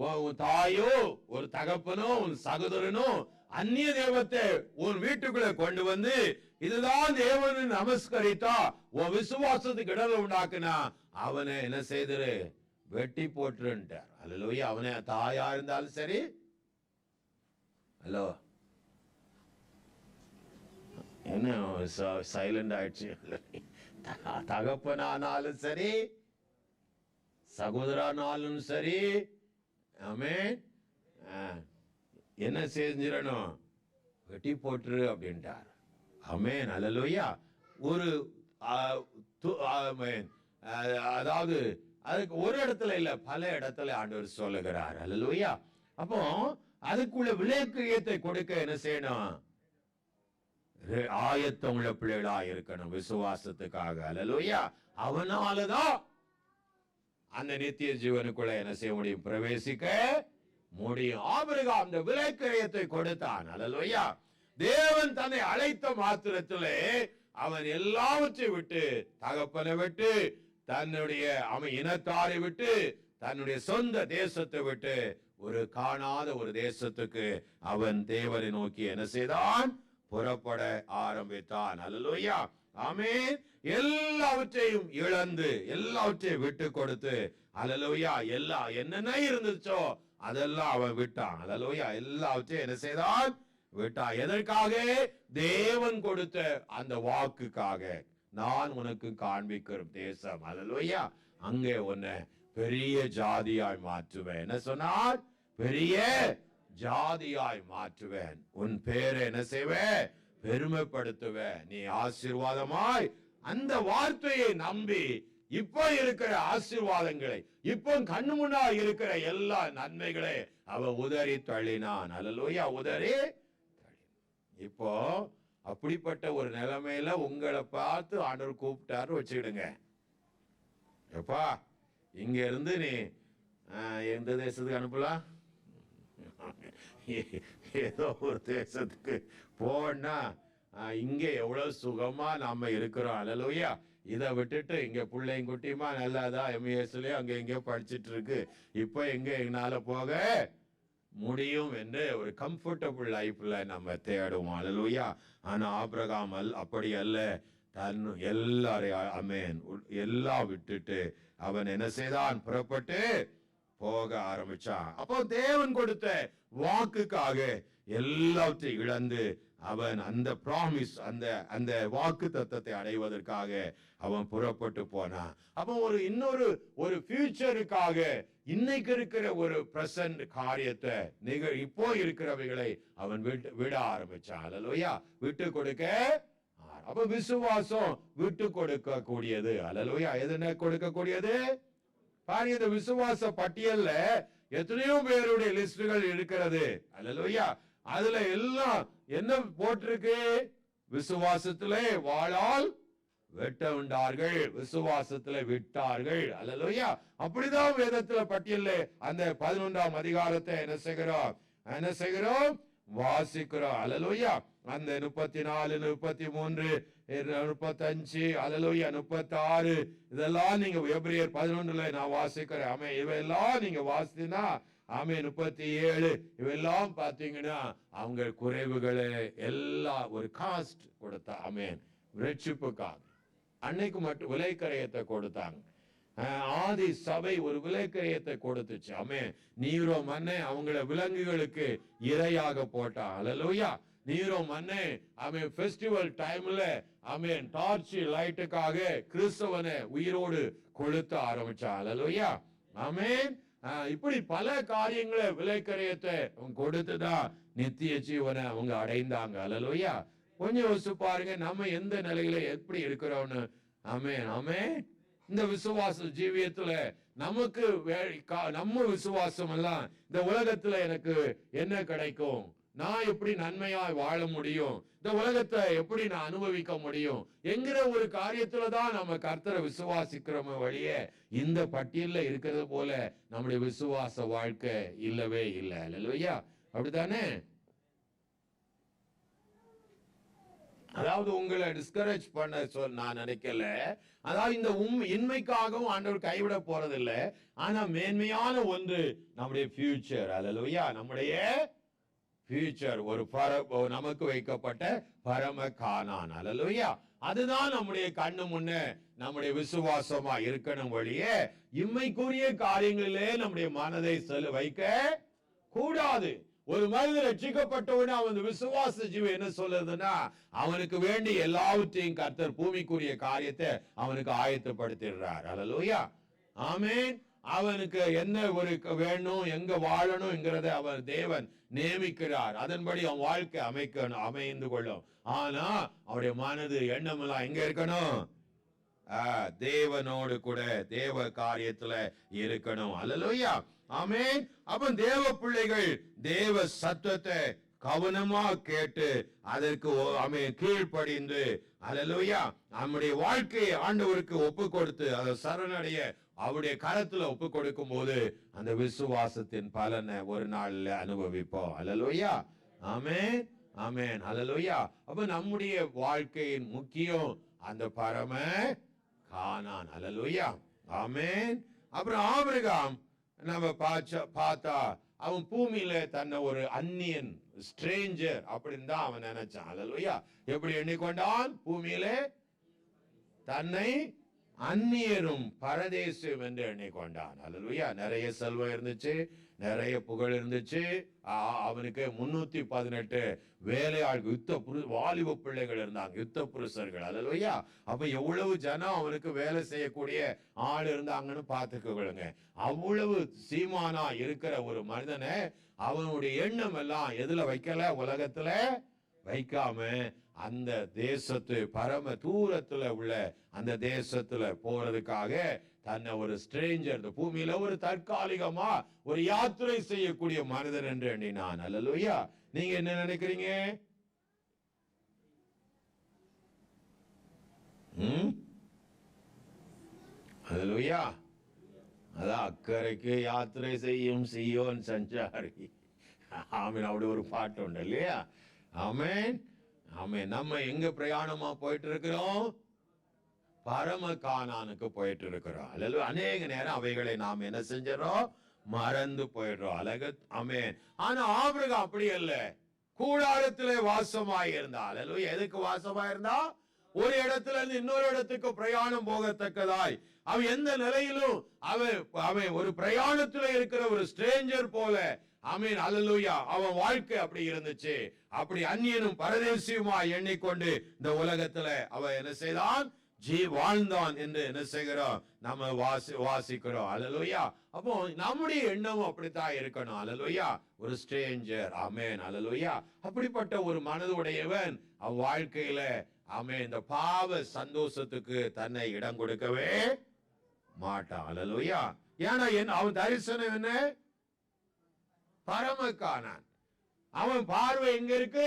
உன் தாயோ ஒரு தகப்பனோ உன் சகோதரனோ அந்நிய தெய்வத்தை உன் வீட்டுக்குள்ள கொண்டு வந்து இதுதான் தேவனை நமஸ்கரித்தா உன் விசுவாசத்துக்கு இடத்தை உண்டாக்குனா அவனை என்ன செய்திரு, வெட்டி போட்டுருன்ட்டார். அல்லேலூயா. அவனை தாயா இருந்தாலும் சரி, ஹலோ என்ன சைலண்ட் ஆயிடுச்சு, தகப்பனானாலும் சரி சகோதரனாலும் சரி, ஆமென், என்ன செஞ்சிடணும், வெட்டி போட்டுரு அப்படின்ட்டார். ஆமென். அல்லேலூயா. ஒரு அதாவது அதுக்கு ஒரு இடத்துல இல்ல, பல இடத்துல ஆண்டவர் சொல்லுகிறார். அல்லேலூயா. அப்போ அதுக்குள்ள விலைக்கிரியத்தை கொடுக்க என்ன செய்யணும், ஆயத்தம் உள்ள பிள்ளைகளா இருக்கணும் விசுவாசத்துக்காக. அல்லேலூயா. அவனாலதான் அந்த நித்திய ஜீவனுக்குள்ள என்ன செய்ய முடியும், பிரவேசிக்க முடியும். ஆபிரகாம் அந்த விலைக்கிரயத்தை கொடுத்தான். அல்லேலூயா. தேவன் தன்னை அழைத்த மாத்திரத்திலே அவன் எல்லாவற்றையும் விட்டு, தகப்பனை விட்டு, தன்னுடைய இனத்தாரை விட்டு, தன்னுடைய சொந்த தேசத்தை விட்டு ஒரு காணாத ஒரு தேசத்துக்கு அவன் தேவனை நோக்கி என்ன செய்தான், புறப்பட ஆரம்பித்தான். அல்லேலூயா. ஆமென். எல்லாவற்றையும் இழந்து எல்லாவற்றையும் விட்டு கொடுத்து, அல்லேலூயா, என்னென்ன இருந்துச்சோ அதெல்லாம் அவன் விட்டான். அல்லேலூயா. எல்லாவற்றையும் என்ன செய்தான், விட்டான். எதற்காக? தேவன் கொடுத்த அந்த வாக்குக்காக. நான் உனக்கு காண்பிக்கிற தேசம், அல்லேலூயா, அங்கே உன்னை பெரிய ஜாதியாய் மாற்றுவேன். என்ன சொன்னார்? பெரிய ஜாதியாய் மாற்றுவேன். உன் பேரை என்ன செய்வேன், பெருமைப்படுத்துவேன். நீ ஆசீர்வாதமாய் அந்த வார்த்தையை நம்பி இப்ப இருக்கிற ஆசீர்வாதங்களை, இப்ப கண்ணு முன்னால் இருக்கிற எல்லா நன்மைகளை அவ உதறி தள்ளினான். அல்லேலூயா. உதறி இப்போ அப்படிப்பட்ட ஒரு நிலைமையில உங்களை பார்த்து ஆண்டவர் கூப்பிட்டாரு வச்சுக்கிடுங்க. எப்பா இங்க இருந்து நீ எந்த தேசத்துக்கு அனுப்பலாம், ஏதோ ஒரு தேசத்துக்கு போனா இங்க எவ்வளவு சுகமா நாம இருக்கிறோம். அல்லேலூயா. இதை விட்டுட்டு இங்க பிள்ளையும் குட்டியுமா நல்லாதான் எம்ஏஎஸ்லயே அங்க எங்கேயோ படிச்சுட்டு இருக்கு, இப்ப எங்க என்னால போக முடியும் என்று ஒரு கம்ஃபர்டபுள் லைஃப்ல நம்ம தேடுவோம். அல்லேலூயா. ஆனா ஆபிரகாம் அப்படி அல்ல. தன் எல்லாரையும் அமேன் எல்லாம் விட்டுட்டு அவன் என்ன செய்தான்? புறப்பட்டு போக ஆரம்பிச்சான். அப்போ தேவன் கொடுத்த வாக்குக்காக எல்லாவற்றையும் இழந்து அவன் அந்த ப்ராமிஸ், அந்த வாக்கு தத்தத்தை அடைவதற்காக அவன் புறப்பட்டு போனான். அப்போ இன்னொரு ஃபியூச்சருக்காக இன்னைக்கு இருக்கிற ஒரு பிரசன்ட் காரியத்தை இப்போ இருக்கிறவைகளை அவன் விட ஆரம்பிச்சான். அல்லேலூயா. விட்டு கொடுக்க. அப்ப விசுவாசம் விட்டு கொடுக்க கூடியது. அல்லேலூயா. எதுன கொடுக்க கூடியது? பாருங்க, இந்த விசுவாச பட்டியல்ல எத்தனையோ பேருடைய லிஸ்டுகள் இருக்கிறது. அல்லேலூயா. அதுல எல்லாம் என்ன போட்டிருக்கு? விசுவாசத்திலே வாளால் வெட்ட உண்டார்கள், விசுவாசத்துல விட்டார்கள். அல்லேலூயா. அப்படிதான் வேதத்துல பட்டியல்ல அந்த 11ஆம் அதிகாரத்தை என்ன செய்கிறோம்? வாசிக்கிறோம். அல்லேலூயா. அந்த 34, 33, 35, அல்லேலூயா, 36 இதெல்லாம் நீங்க எபிரேயர் 11ல நான் வாசிக்கிறேன். ஆமே, இவையெல்லாம் நீங்க வாசித்தீங்கன்னா ஆமே 37 இவெல்லாம் பாத்தீங்கன்னா அவங்க குறைவுகளை எல்லாம் ஒரு காஸ்ட் கொடுத்தா. ஆமேன். ரட்சிப்புக்காக அன்னைக்கு மட்டும் விலைக்கரையத்தை கொடுத்தாங்க. ஆதி சபை ஒரு விலைக்கரையத்தை கொடுத்துச்சு. ஆமே. நீரோ மன்னே அவங்கள விலங்குகளுக்கு இரையாக போட்டான். அல்லேலூயா. நீரோ மன்னே ஆமென் ஃபெஸ்டிவல் டைம்ல ஆமென் டார்ச் லைட்டுக்காக கிறிஸ்தவனை உயிரோடு கொளுத்த ஆரம்பிச்சான். அல்லேலூயா. ஆமென். இப்படி பல காரியங்களை விலைக்கரையத்தை அவங்க கொடுத்துதான் நித்திய ஜீவனை அவங்க அடைந்தாங்க. அல்லேலூயா. கொஞ்சம் யோசிச்சு பாருங்க, நம்ம எந்த நிலையில எப்படி இருக்கிறோம்னு. ஆமென். ஆமென். இந்த விசுவாச ஜீவியத்துல நமக்கு நம்ம விசுவாசம் எல்லாம் இந்த உலகத்துல எனக்கு என்ன கிடைக்கும், நான் எப்படி நன்மையாய் வாழ முடியும், இந்த உலகத்தை எப்படி நான் அனுபவிக்க முடியும் என்கிற ஒரு காரியத்துலதான் நம்ம கர்த்தரை விசுவாசிக்கிறோம் வழியே இந்த பட்டியல்ல இருக்கிறது போல நம்முடைய விசுவாச வாழ்க்கை இல்லவே இல்லை. அல்லேலூயா. அப்படித்தானே? அதாவது உங்களை டிஸ்கரேஜ் பண்ண நான் நினைக்கல. அதாவது இந்த இன்மைக்காகவும் ஆண்டவர் கைவிட போறதில்லை. ஆனா மேன்மையான ஒன்று நம்முடைய ஃபியூச்சர். அல்லேலூயா. நம்முடைய ஃபியூச்சர் ஒரு நமக்கு வைக்கப்பட்ட பரம கானான். அல்லேலூயா. அதுதான் நம்முடைய கண்ணு முன்ன நம்முடைய விசுவாசமா இருக்கணும் வழியே இம்மைக்குரிய காரியங்களிலே நம்முடைய மனதை வைக்க கூடாது. ஒரு மனிதன் ரட்சிக்கப்பட்டவன அவன் விசுவாச ஜீவன் என்ன சொல்லுதுன்னா அவனுக்கு வேண்டி எல்லாவற்றையும் கர்த்தர் பூமிக்குரிய காரியத்தை அவனுக்கு ஆயத்தப்படுத்திடுறார். அல்லேலூயா. ஆமென். அவனுக்கு என்ன ஒரு வேணும், எங்க வாழணும்ங்கிறத அவர் தேவன் நியமிக்கிறார். அதன்படி அவன் வாழ்க்கை அமைந்து கொள்ளும். ஆனா அவருடைய மனது எண்ணம் எல்லாம் எங்க இருக்கணும்? தேவனோடு கூட தேவ காரியத்துல இருக்கணும். அல்லேலூயா. ஆமென். அப்ப தேவ பிள்ளைகள் தேவ சத்தத்தை கவனமா கேட்டு அதற்கு கீழ்ப்படிந்து அல்லேலூயா நம்முடைய வாழ்க்கையை ஆண்டவருக்கு ஒப்பு கொடுத்து அதை சரணடைய அவருடைய கரத்துல ஒப்பு கொடுக்கும் போது அந்த விசுவாசத்தின் பலனை ஒரு நாள்ல அனுபவிப்போம். அல்லேலூயா. ஆமென். ஆமென். அல்லேலூயா. அப்ப நம்முடைய வாழ்க்கையின் முக்கியம் அந்த பரம கானான். அல்லேலூயா. ஆமென். அப்புறம் ஆபிரகாம் நம்ம பார்த்தா அவன் பூமியில தன்னை ஒரு அந்நியன், ஸ்ட்ரேஞ்சர் அப்படின்னு தான் அவன் நினைச்சான். அல்லேலூயா. எப்படி எண்ணிக்கொண்டான்? பூமியில தன்னை அந்நியரும் பரதேசம் என்று எண்ணிக்கொண்டான். அல்லேலூயா. நிறைய செல்வம் இருந்துச்சு, நிறைய புகழ் இருந்துச்சு. அவனுக்கு 318 வேலையாள் வாலிப பிள்ளைகள் இருந்தாங்க, யுத்த புருஷர்கள். அல்லேலூயா. அப்ப எவ்வளவு ஜனம் அவனுக்கு வேலை செய்யக்கூடிய ஆள் இருந்தாங்கன்னு பார்த்துக்கொள்ளுங்க. அவ்வளவு சீமானா இருக்கிற ஒரு மனிதனை அவனுடைய எண்ணம் எல்லாம் எதுல வைக்கல? உலகத்துல வைக்காம அந்த தேசத்து பரம தூரத்துல உள்ள அந்த தேசத்துல போறதுக்காக தன்னை ஒரு ஸ்ட்ரேஞ்சர், இந்த பூமியில ஒரு தற்காலிகமா ஒரு யாத்திரை செய்யக்கூடிய மனிதன் என்று எண்ணினான். அல்லேலூயா. நீங்க என்ன நினைக்கிறீங்க? அல்லேலூயா. அதான் அக்கறைக்கு யாத்திரை செய்யும் சீயோன் சஞ்சாரி. ஆமீன். அப்படி ஒரு பாட்டு உண்டு இல்லையா? ஆமீன். ஆமீன். நம்ம எங்க பிரயாணமா போயிட்டு இருக்கிறோம்? பரம கானானுக்கு போயிட்டு இருக்கிறோம். அல்ல அநேக நேரம் அவைகளை நாம் என்ன செஞ்சிடறோம், மறந்து போயிடுறோம். அழகு ஆமென். ஆனா ஆபிரகாம் அப்படி அல்ல, கூடாரத்திலே வாசமாயிருந்தா. அல்ல எதுக்கு வாசமாயிருந்தா? ஒரு இடத்துல இருந்து இன்னொரு இடத்துக்கு பிரயாணம் போகத்தக்கதாய். அவன் எந்த நிலையிலும் அவன் ஒரு பிரயாணத்துல இருக்கிற ஒரு ஸ்ட்ரேஞ்சர் போல. ஆமென் அல்லேலூயா. அவன் வாழ்க்கை அப்படி இருந்துச்சு. அப்படி அந்நியனும் பரதேசியுமா எண்ணிக்கொண்டு இந்த உலகத்துல அவன் என்ன செய்தான், வாழ்ந்தான் என்று என்ன செய்கிறோம், நம்ம வாசிக்கிறோம். அல்லேலூயா. அப்போ நம்முடைய எண்ணமும் அப்படித்தான் இருக்கணும். அல்லேலூயா. ஒரு ஸ்ட்ரேஞ்சர். ஆமென் அல்லேலூயா. அப்படிப்பட்ட ஒரு மனதுடையவன் வாழ்க்கையில ஆமென் இந்த பாவ சந்தோஷத்துக்கு தன்னை இடம் கொடுக்கவே மாட்டான். அல்லேலூயா. ஏன்னா அவன் தரிசனம் என்ன, பரம கானான். அவன் பார்வை எங்க இருக்கு,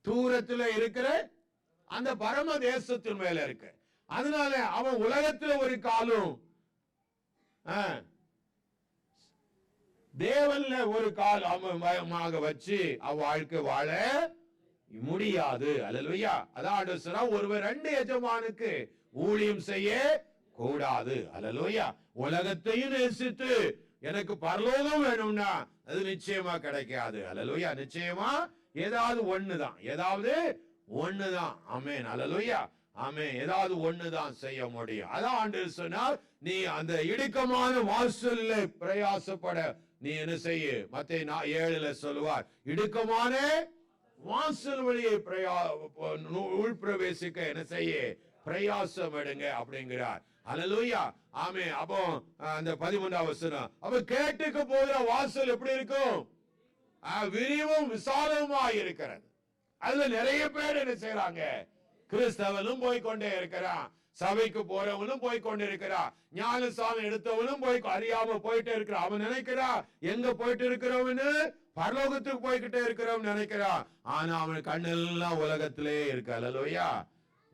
தூரத்துல இருக்கிற அந்த பரம தேசத்தின் மேல இருக்கு. அதனால அவன் உலகத்துல ஒரு காலும் தேவன்ல ஒரு கால் அவமாக வச்சு வாழ்க்கை வாழ முடியாது. அல்லேலூயா. அதான் ஒருவர் 2 எஜமானுக்கு ஊழியம் செய்ய கூடாது. அல்லேலூயா. உலகத்தையும் நேசித்து எனக்கு பரலோகம் வேணும்னா அது நிச்சயமா கிடைக்காது. அல்லேலூயா. நிச்சயமா ஏதாவது ஒண்ணுதான். ஆமென் அல்லேலூயா. ஆமென். ஏதாவது ஒண்ணுதான் செய்ய முடியும். அதான் ஆண்டவர் சொன்னார், நீ அந்த இடுக்கமான வாசல்ல பிரயாசப்பட நீ என்ன செய்ய. மத்தேயு 7 சொல்லுவார், இடுக்கமான வாசல் வழியை உள் பிரவேசிக்க என்ன செய்ய, பிரயாசம் எடுங்க அப்படிங்கிறார். அல்லேலூயா. ஆமென். அப்போ அந்த 13வது வசனம், அப்ப கேட்டுக்கு போகிற வாசல் எப்படி இருக்கும், விரிவும் விசாலமா இருக்கிறது. அதுல நிறைய பேர் என்ன செய்யறாங்க, கிறிஸ்தவனும் போய்கொண்டே இருக்கிறான், சபைக்கு போறவனும் போய்கொண்டே இருக்கிறான், ஞானசானம் எடுத்தவனும் அறியாம போயிட்டே இருக்கிறான். அவன் நினைக்கிறான் எங்க போயிட்டு இருக்கிறவனு பரலோகத்துக்கு போய்கிட்டே இருக்கிறவன் நினைக்கிறான். ஆனா அவன் கண்ணெல்லாம் உலகத்திலே இருக்கு. அல்லேலூயா.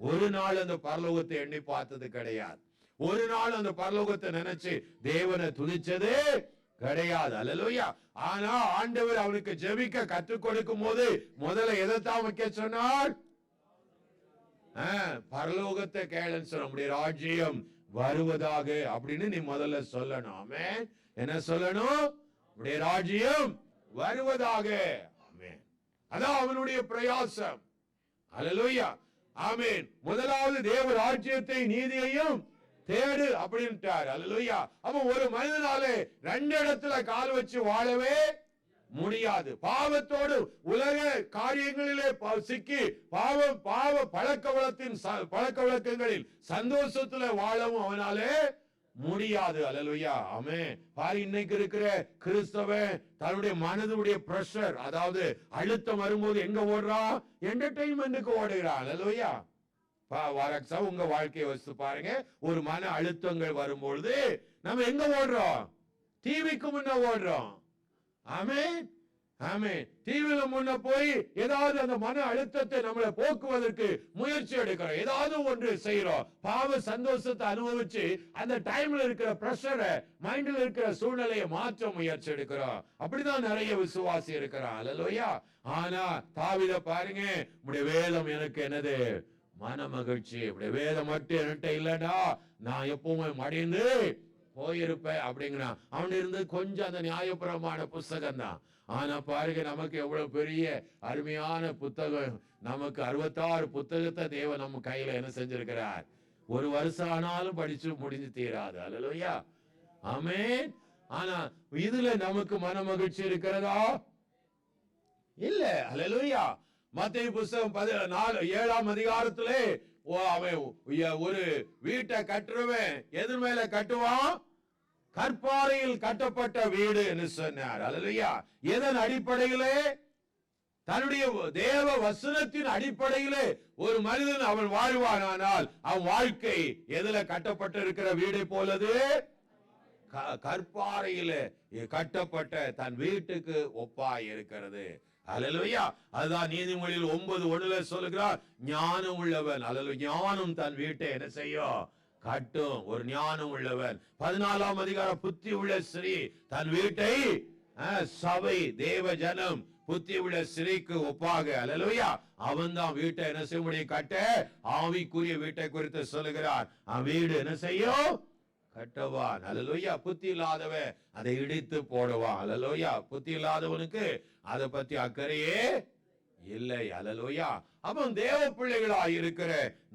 ஒரு நாள் அந்த பரலோகத்தை எண்ணி பார்த்தது கிடையாது. ஒரு நாள் அந்த பரலோகத்தை நினைச்சு தேவனை துதிச்சதே கிடையாது. அல்லேலூயா. ஆனா ஆண்டவர் அவனுக்கு ஜெபிக்க கற்றுக் கொடுக்கும் போது முதல்ல எதைத்தான் வைக்க சொன்னார், பரலோகத்தை கேளுன்னு சொல்ல முடியும். ராஜ்யம் வருவதாக அப்படின்னு நீ முதல்ல சொல்லணும். ஆமென். என்ன சொல்லணும், ராஜ்யம் வருவதாக. ஆமென். அதான் அவனுடைய பிரயாசம். அல்லேலூயா. ஆமென். முதலாவது தேவ ராஜ்யத்தை நீதியையும் தேடு அப்படின்ட்டார். அல்லேலூயா. அப்ப ஒரு மனிதனாலே 2 இடத்துல கால் வச்சு வாழவே முடியாது. பாவத்தோடு உலக காரியங்களிலே சிக்கி பாவ பழக்க வழக்கங்களில் சந்தோஷத்துல வாழவும் அவனாலே முடியாது. அல்லேலூயா. ஆமென். பாரு, இன்னைக்கு இருக்கிற கிறிஸ்தவன் தன்னுடைய மனதுடைய பிரஷர், அதாவது அழுத்தம் வரும்போது எங்க ஓடுறான், என்டர்டெயின்மெண்ட்டுக்கு ஓடுகிறான். அல்லேலூயா. உங்க வாழ்க்கையை வச்சு பாருங்க, ஒரு மன அழுத்தங்கள் வரும்பொழுது நம்ம எங்க ஓடுறோம், டிவிக்கு முன்ன ஓடுறோம். ஆமென். ஆமென். டிவில முன்ன போய் ஏதாவது அந்த மன அழுத்தத்தை நம்மளை போக்குவதற்கு முயற்சி எடுக்கிறோம், ஏதாவது ஒன்று செய்யறோம். பாவ சந்தோஷத்தை அனுபவிச்சு அந்த டைம்ல இருக்கிற பிரஷரை, மைண்ட்ல இருக்கிற சூழ்நிலையை மாற்ற முயற்சி எடுக்கிறோம். அப்படிதான் நிறைய விசுவாசி இருக்கிறான். அல்லேலூயா. ஆனா தாவீதை பாருங்க, உடைய வேதம் எனக்கு என்னது, மன மகிழ்ச்சி. இப்படி வேதம் மட்டும் என்கிட்ட இல்லடா, நான் எப்பவுமே மடிந்து போயிருப்பேன் அப்படிங்கிறான். அவன் இருந்து கொஞ்சம் அந்த நியாயபுரமான புஸ்தகம் தான். ஆனா பாருங்க, நமக்கு எவ்வளவு பெரிய அருமையான புத்தகம். நமக்கு 66 புத்தகத்தை தேவன் நம்ம கையில என்ன செஞ்சிருக்கிறார். ஒரு வருஷம் ஆனாலும் படிச்சு முடிஞ்சு தீராது. அல்லேலூயா. ஆமென். ஆனா இதுல நமக்கு மன மகிழ்ச்சி இருக்கிறதா? இல்ல. அல்லேலூயா. மத்தேயு புஸ்தகம் 7ஆம் அதிகாரத்திலே அவன் ஒரு வீட்டை கட்டுறவன் எது மேல கட்டுவான், கற்பாறையில் கட்டப்பட்ட வீடு என்று சொன்னார். அல்லேலூயா. எதன் அடிப்படையிலே, தன்னுடைய தேவ வசனத்தின் அடிப்படையிலே ஒரு மனிதன் அவன் வாழ்வானால் அவன் வாழ்க்கை எதுல கட்டப்பட்டு இருக்கிற வீடை போலது, கற்பாறையில கட்டப்பட்ட தன் வீட்டுக்கு ஒப்பாய் இருக்கிறது. அல்லேலூயா. அதுதான் நீதிமொழியில் 9:1 சொல்லுகிறார், ஞானம் உள்ளவன். அல்லேலூயா. ஞானம் தன் வீட்டை என்ன செய்யும், கட்டும். ஒரு ஞானம் உள்ளவன். 14ஆம் அதிகாரம், புத்தி உள்ள ஸ்ரீ தன் வீட்டை, சபை தேவ ஜனம் புத்தி உள்ள ஸ்திரீக்கு ஒப்பாக. அல்லேலூயா. அவன் தான் வீட்டை என்ன செய்ய முடியும்? கட்ட. ஆவிக்குரிய வீட்டை குறித்து சொல்லுகிறார். வீடு என்ன செய்யும்? கட்டவான். அல்லேலூயா. புத்தி இல்லாதவன் அதை இடித்து போடுவான். அல்லேலூயா. புத்தி இல்லாதவனுக்கு அதை பத்தி அக்கறையே இல்லை. அல்லேலூயா. அவன் தேவ பிள்ளைகளா இருக்கிற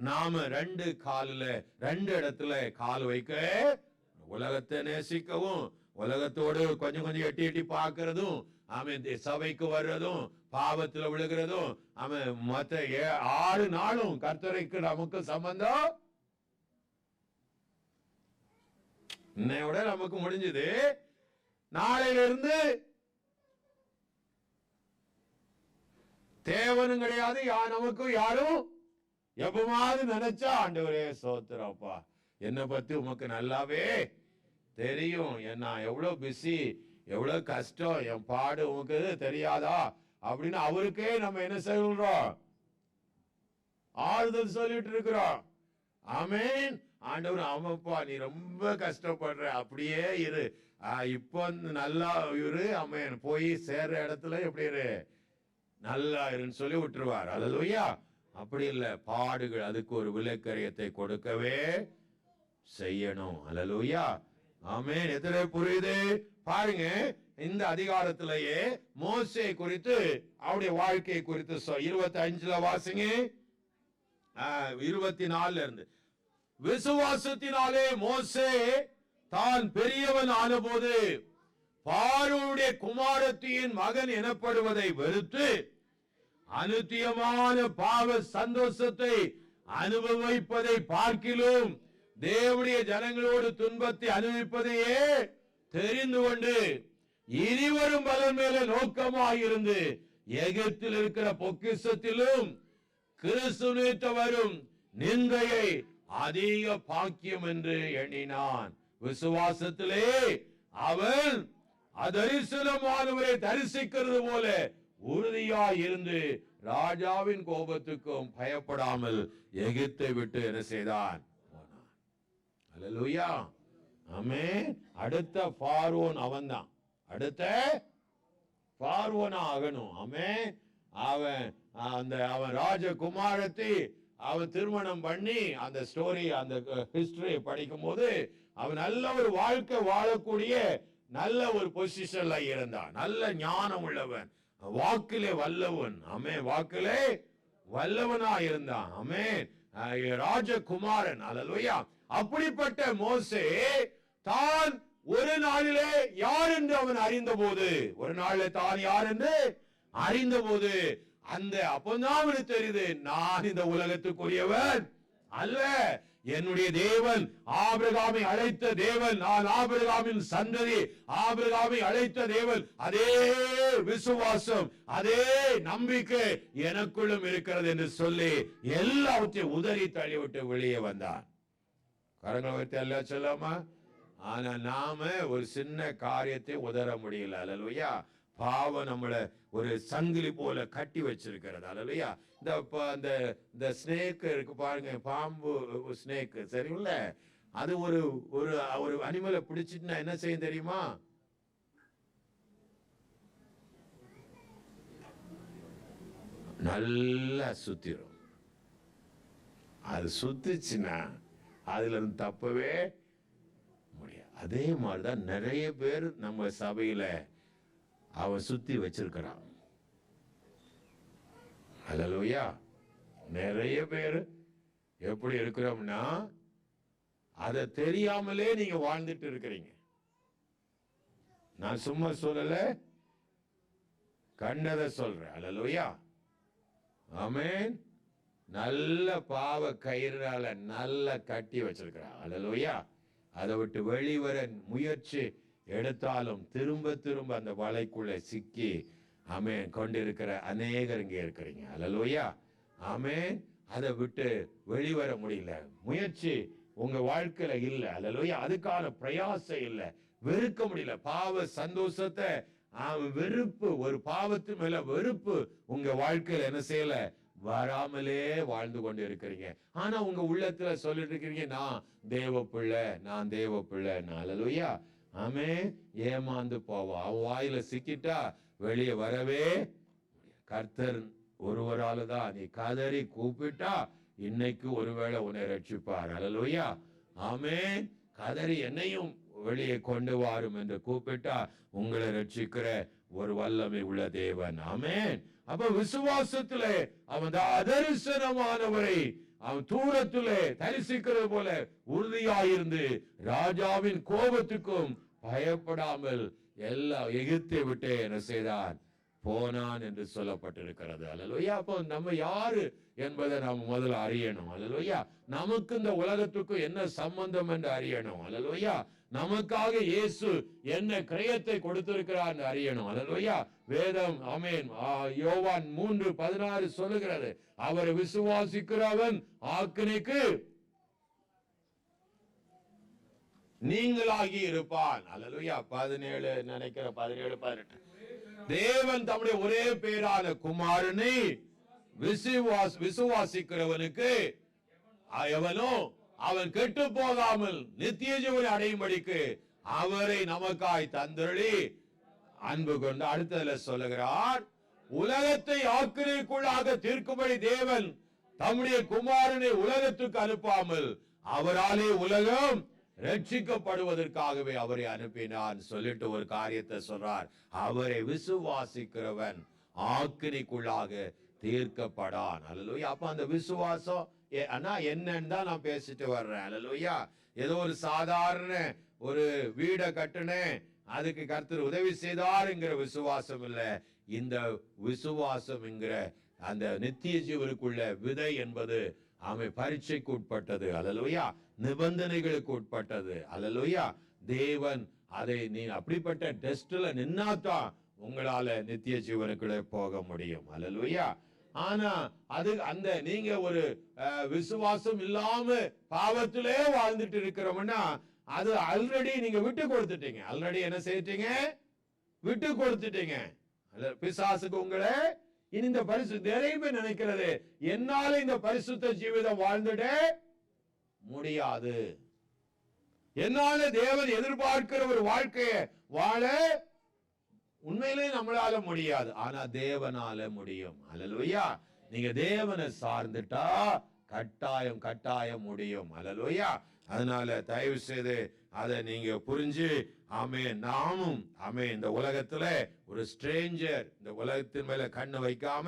நாம ரெண்டு இடத்துல கால் வைக்க, உலகத்தை நேசிக்கவும், உலகத்தோடு கொஞ்சம் கொஞ்சம் எட்டி எட்டி பார்க்கிறதும், அவன் சபைக்கு வர்றதும், பாவத்துல விழுகிறதும், அவன் மத்த 6 நாளும் கர்த்தருக்கு நமக்கு சம்பந்தம் இன்னையோட நமக்கு முடிஞ்சது. நாளையில இருந்து தேவனும் கிடையாது, நமக்கும் யாரும் எப்பமாவது நினைச்சா ஆண்டவரே சோத்திரப்பா, என்னை பத்தி உமக்கு நல்லாவே தெரியும், நான் எவ்வளவு பிஸி, எவ்வளவு கஷ்டம், என் பாடு உமக்கு தெரியாதா அப்படின்னு அவருக்கே நம்ம என்ன சொல்றோம்? ஆறுதல் சொல்லிட்டு இருக்கிறோம். ஆமேன். ஆண்டவர், ஆமாப்பா நீ ரொம்ப கஷ்டப்படுற, அப்படியே இரு, இப்போ நல்லா இரு, ஆமேன், போய் சேர்ற இடத்துல எப்படி இரு, நல்லா இருன்னு சொல்லி விட்டுருவார். அல்லேலூயா. அப்படி இல்லை, பாடுகள் அதுக்கு ஒரு விலைக்கரியத்தை கொடுக்கவே செய்யணும். அல்லேலூயா. ஆமென். எத்தனை புரியுது பாருங்க. இந்த அதிகாரத்திலேயே மோசே குறித்து, அவருடைய வாழ்க்கை குறித்து 25 வாசிங்க, 24 இருந்து. விசுவாசத்தினாலே மோசே தான் பெரியவன் ஆனபோது பார்வோனுடைய குமாரத்தியின் மகன் எனப்படுவதை வெறுத்து அனுத்தியமான பாவ சந்தோஷத்தை அனுபவிப்பதை பார்க்கிலும் தேவனுடைய ஜனங்களோடு துன்பத்தை அனுபவிப்பதையே தெரிந்து கொண்டு இனிவரும் பலன் மேல நோக்கமாயிருந்து எகிப்தில் இருக்கிற பொக்கிஷத்திலும் கிறிஸ்து வரும் நிந்தையை அதிக பாக்கியம் என்று எண்ணினான். விசுவாசத்திலே அவன் அதரிசனமானவரை தரிசிக்கிறது போல உறுதியாய் இருந்து ராஜாவின் கோபத்துக்கும் பயப்படாமல் எகிப்தை விட்டு என்ன செய்தான்? போனான். அல்லேலூயா. ஆமென். அடுத்த பார்வோன் அவன்தான். அடுத்த பார்வோனா ஆகணும். ஆமென். அவன் ராஜகுமாரத்தை அவன் திருமணம் பண்ணி அந்த ஸ்டோரி, அந்த ஹிஸ்டரி படிக்கும் போது அவன் நல்ல ஒரு வாழ்க்கை வாழக்கூடிய நல்ல ஒரு பொசிஷன்ல இருந்தான். நல்ல ஞானம் உள்ளவன், வாக்கிலே வல்லவன். ஆமென். வாக்கிலே வல்லவனா இருந்தான். ஆமென். ராஜகுமாரன். அல்லேலூயா. அப்படிப்பட்ட மோசே தான் ஒரு நாளிலே யார் என்று அவன் அறிந்த போது, ஒரு நாளிலே தான் யார் என்று அறிந்த போது, அந்த அப்பதான் அவனுக்கு தெரியுது, நான் இந்த உலகத்துக்குரியவன் அல்ல, என்னுடைய தேவன் ஆபிரகாமை அழைத்த தேவன், நான் ஆபிரகாமின் சந்ததி, ஆபிரகாமை அழைத்த தேவன், அதே விசுவாசம், அதே நம்பிக்கை எனக்குள்ளும் இருக்கிறது என்று சொல்லி எல்லாவற்றையும் உதறி தள்ளிவிட்டு வெளியே வந்தான். கரங்களை வைத்து எல்லாம் சொல்லாமா? ஆனா நாம ஒரு சின்ன காரியத்தை உதற முடியல. அல்லேலூயா. பாவம் நம்மளை ஒரு சங்கிலி போல கட்டி வச்சிருக்கிறது. அல்லேலூயா. இந்த ஸ்னேக் இருக்கு பாருங்க, பாம்பு ஸ்னேக், சரிங்கள? அது ஒரு அனிமலை பிடிச்சிட்டுனா என்ன செய்யும் தெரியுமா? நல்லா சுத்திரும். அது சுத்துச்சுன்னா அதுல இருந்து தப்பவே முடியாது. அதே மாதிரிதான் நிறைய பேர் நம்ம சபையில அவன் சுத்தி வச்சிருக்கிறான். அல்லேலூயா. நிறைய பேர் எப்படி இருக்கிறோம்னா அதை தெரியாமலே நீங்க வாழ்ந்துட்டு இருக்கிறீங்க. நான் சும்மா சொல்லல, கண்டதை சொல்றேன். அல்லேலூயா. ஆமென். நல்ல பாவ கயிறால நல்ல கட்டி வச்சிருக்கிறான். அல்லேலூயா. அதை விட்டு வெளிவர முயற்சி எடுத்தாலும் திரும்ப திரும்ப அந்த வலைக்குள்ள சிக்கி ஆமென் கொண்டிருக்கிற அநேகர் இங்கே இருக்கிறீங்க. அல்லேலூயா. ஆமென். அதை விட்டு வெளிவர முடியல, முயற்சி உங்க வாழ்க்கையில இல்ல. அல்லேலூயா. அதுக்கான பிரயாசம் இல்ல, வெறுக்க முடியல. பாவ சந்தோஷத்தை வெறுப்பு, ஒரு பாவத்து மேல வெறுப்பு உங்க வாழ்க்கையில என்ன செய்யல, வராமலே வாழ்ந்து கொண்டு இருக்கிறீங்க. ஆனா உங்க உள்ளத்துல சொல்லிட்டு இருக்கிறீங்க, நான் தேவ பிள்ளை, நான் தேவ பிள்ளை. அல்லேலூயா. ஆமென். ஏமாந்து போவா, அவ வாயில சிக்கிட்டா வெளியே வரவே கர்த்தர் ஒருவரால தான். நீ கதறி கூப்பிட்டா இன்னைக்கு ஒருவேளை உன்னை ரட்சிப்பார். அல்லேலூயா, ஆமென். கதறி என்னையும் வெளியே கொண்டு வாரும் என்று கூப்பிட்டா உங்களை ரட்சிக்கிற ஒரு வல்லமை உள்ள தேவன். ஆமென். அப்ப விசுவாசத்திலே அவன் அதரிசனமானவரை அவன் தூரத்திலே தரிசிக்கிறது போல உறுதியாயிருந்து ராஜாவின் கோபத்துக்கும் பயப்படாமல் எல்லா எகிப்தை விட்டு என்ன செய்தான், போனான் என்று சொல்லப்பட்டிருக்கிறது. அல்லேலூயா. அப்போ நம்ம யாரு என்பதை நாம் முதல்ல அறியணும். அல்லேலூயா. நமக்கு இந்த உலகத்துக்கும் என்ன சம்பந்தம் என்று அறியணும். அல்லேலூயா. நமக்காக இயேசு என்ன கிரயத்தை கொடுத்திருக்கிறார் அறியணும். அல்லேலூயா. வேதம் ஆமென் யோவான் 3:16 சொல்லுகிறது, அவரை விசுவாசிக்கிறவன் ஆக்கினைக்கு நீங்களாகி இருப்பான். அல்லேலூயா. 17 நினைக்கிற 17-18 தேவன் தம்முடைய ஒரே பேரான குமாரனை விசுவாசிக்கிறவனுக்கு எவனோ அவன் கெட்டு போகாமல் நித்திய ஜீவனை அடையும்படிக்கு அவரை நமக்காய் தந்தருளி அன்பு கொண்டு அடுத்ததுல சொல்லுகிறார், உலகத்தை ஆக்கினைக்குள்ளாக தீர்க்கும்படி தேவன் தம்முடைய குமாரனை உலகத்துக்கு அனுப்பாமல் அவராலே உலகம் ரட்சிக்கப்படுவதற்காகவே அவரை அனுப்பினான் சொல்லிட்டு ஒரு காரியத்தை சொல்றார். அவரை விசுவாசிக்கிறவன் ஆக்கினைக்குள்ளாக தீர்க்கப்படான். அல்லேலூயா. அப்ப அந்த விசுவாசம் என்னன்னு தான் நான் பேசிட்டு வர்றேன். அல்லேலூயா. ஏதோ ஒரு சாதாரண ஒரு வீடை கட்டுனேன் அதுக்கு கர்த்தர் உதவி செய்தாருங்கிற விசுவாசம் இல்ல. இந்த விசுவாசம் என்கிற அந்த நித்திய ஜீவனுக்குள்ள விதை என்பது அவன் பரீட்சைக்கு உட்பட்டது. அல்லேலூயா. நிபந்தனைகளுக்கு உட்பட்டது. அல்லேலூயா. தேவன் அதை நீ அப்படிப்பட்ட டெஸ்ட்ல நின்னாதான் உங்களால நித்திய ஜீவனுக்குள்ள போக முடியும். அல்லேலூயா. ஆனா அது அந்த நீங்க ஒரு விசுவாசம் இல்லாம பாவத்திலே வாழ்ந்துட்டு இருக்கிறோம்னா அது ஆல்ரெடி நீங்க விட்டு கொடுத்துட்டீங்க. ஆல்ரெடி என்ன செய்யிட்டீங்க, விட்டு கொடுத்துட்டீங்க. பிசாசுக்கு உங்களை இனி இந்த பரிசுத்த நிறைய பேர் நினைக்கிறது, என்னால இந்த பரிசுத்த ஜீவிதம் வாழ்ந்துட முடியாது, என்னால தேவன் எதிர்பார்க்கிற ஒரு வாழ்க்கையை வாழ உண்மையிலே நம்மளால முடியாது. ஆனா தேவனால முடியும். அல்லேலூயா. நீங்க தேவனை சார்ந்துட்டா கட்டாயம் கட்டாயம் முடியும். அல்லேலூயா. அதனால தயவு செய்து அதை நீங்க புரிஞ்சு ஆமென். நாமும் ஆமென் இந்த உலகத்துல ஒரு ஸ்ட்ரேஞ்சர், இந்த உலகத்தின் மேல கண்ணு வைக்காம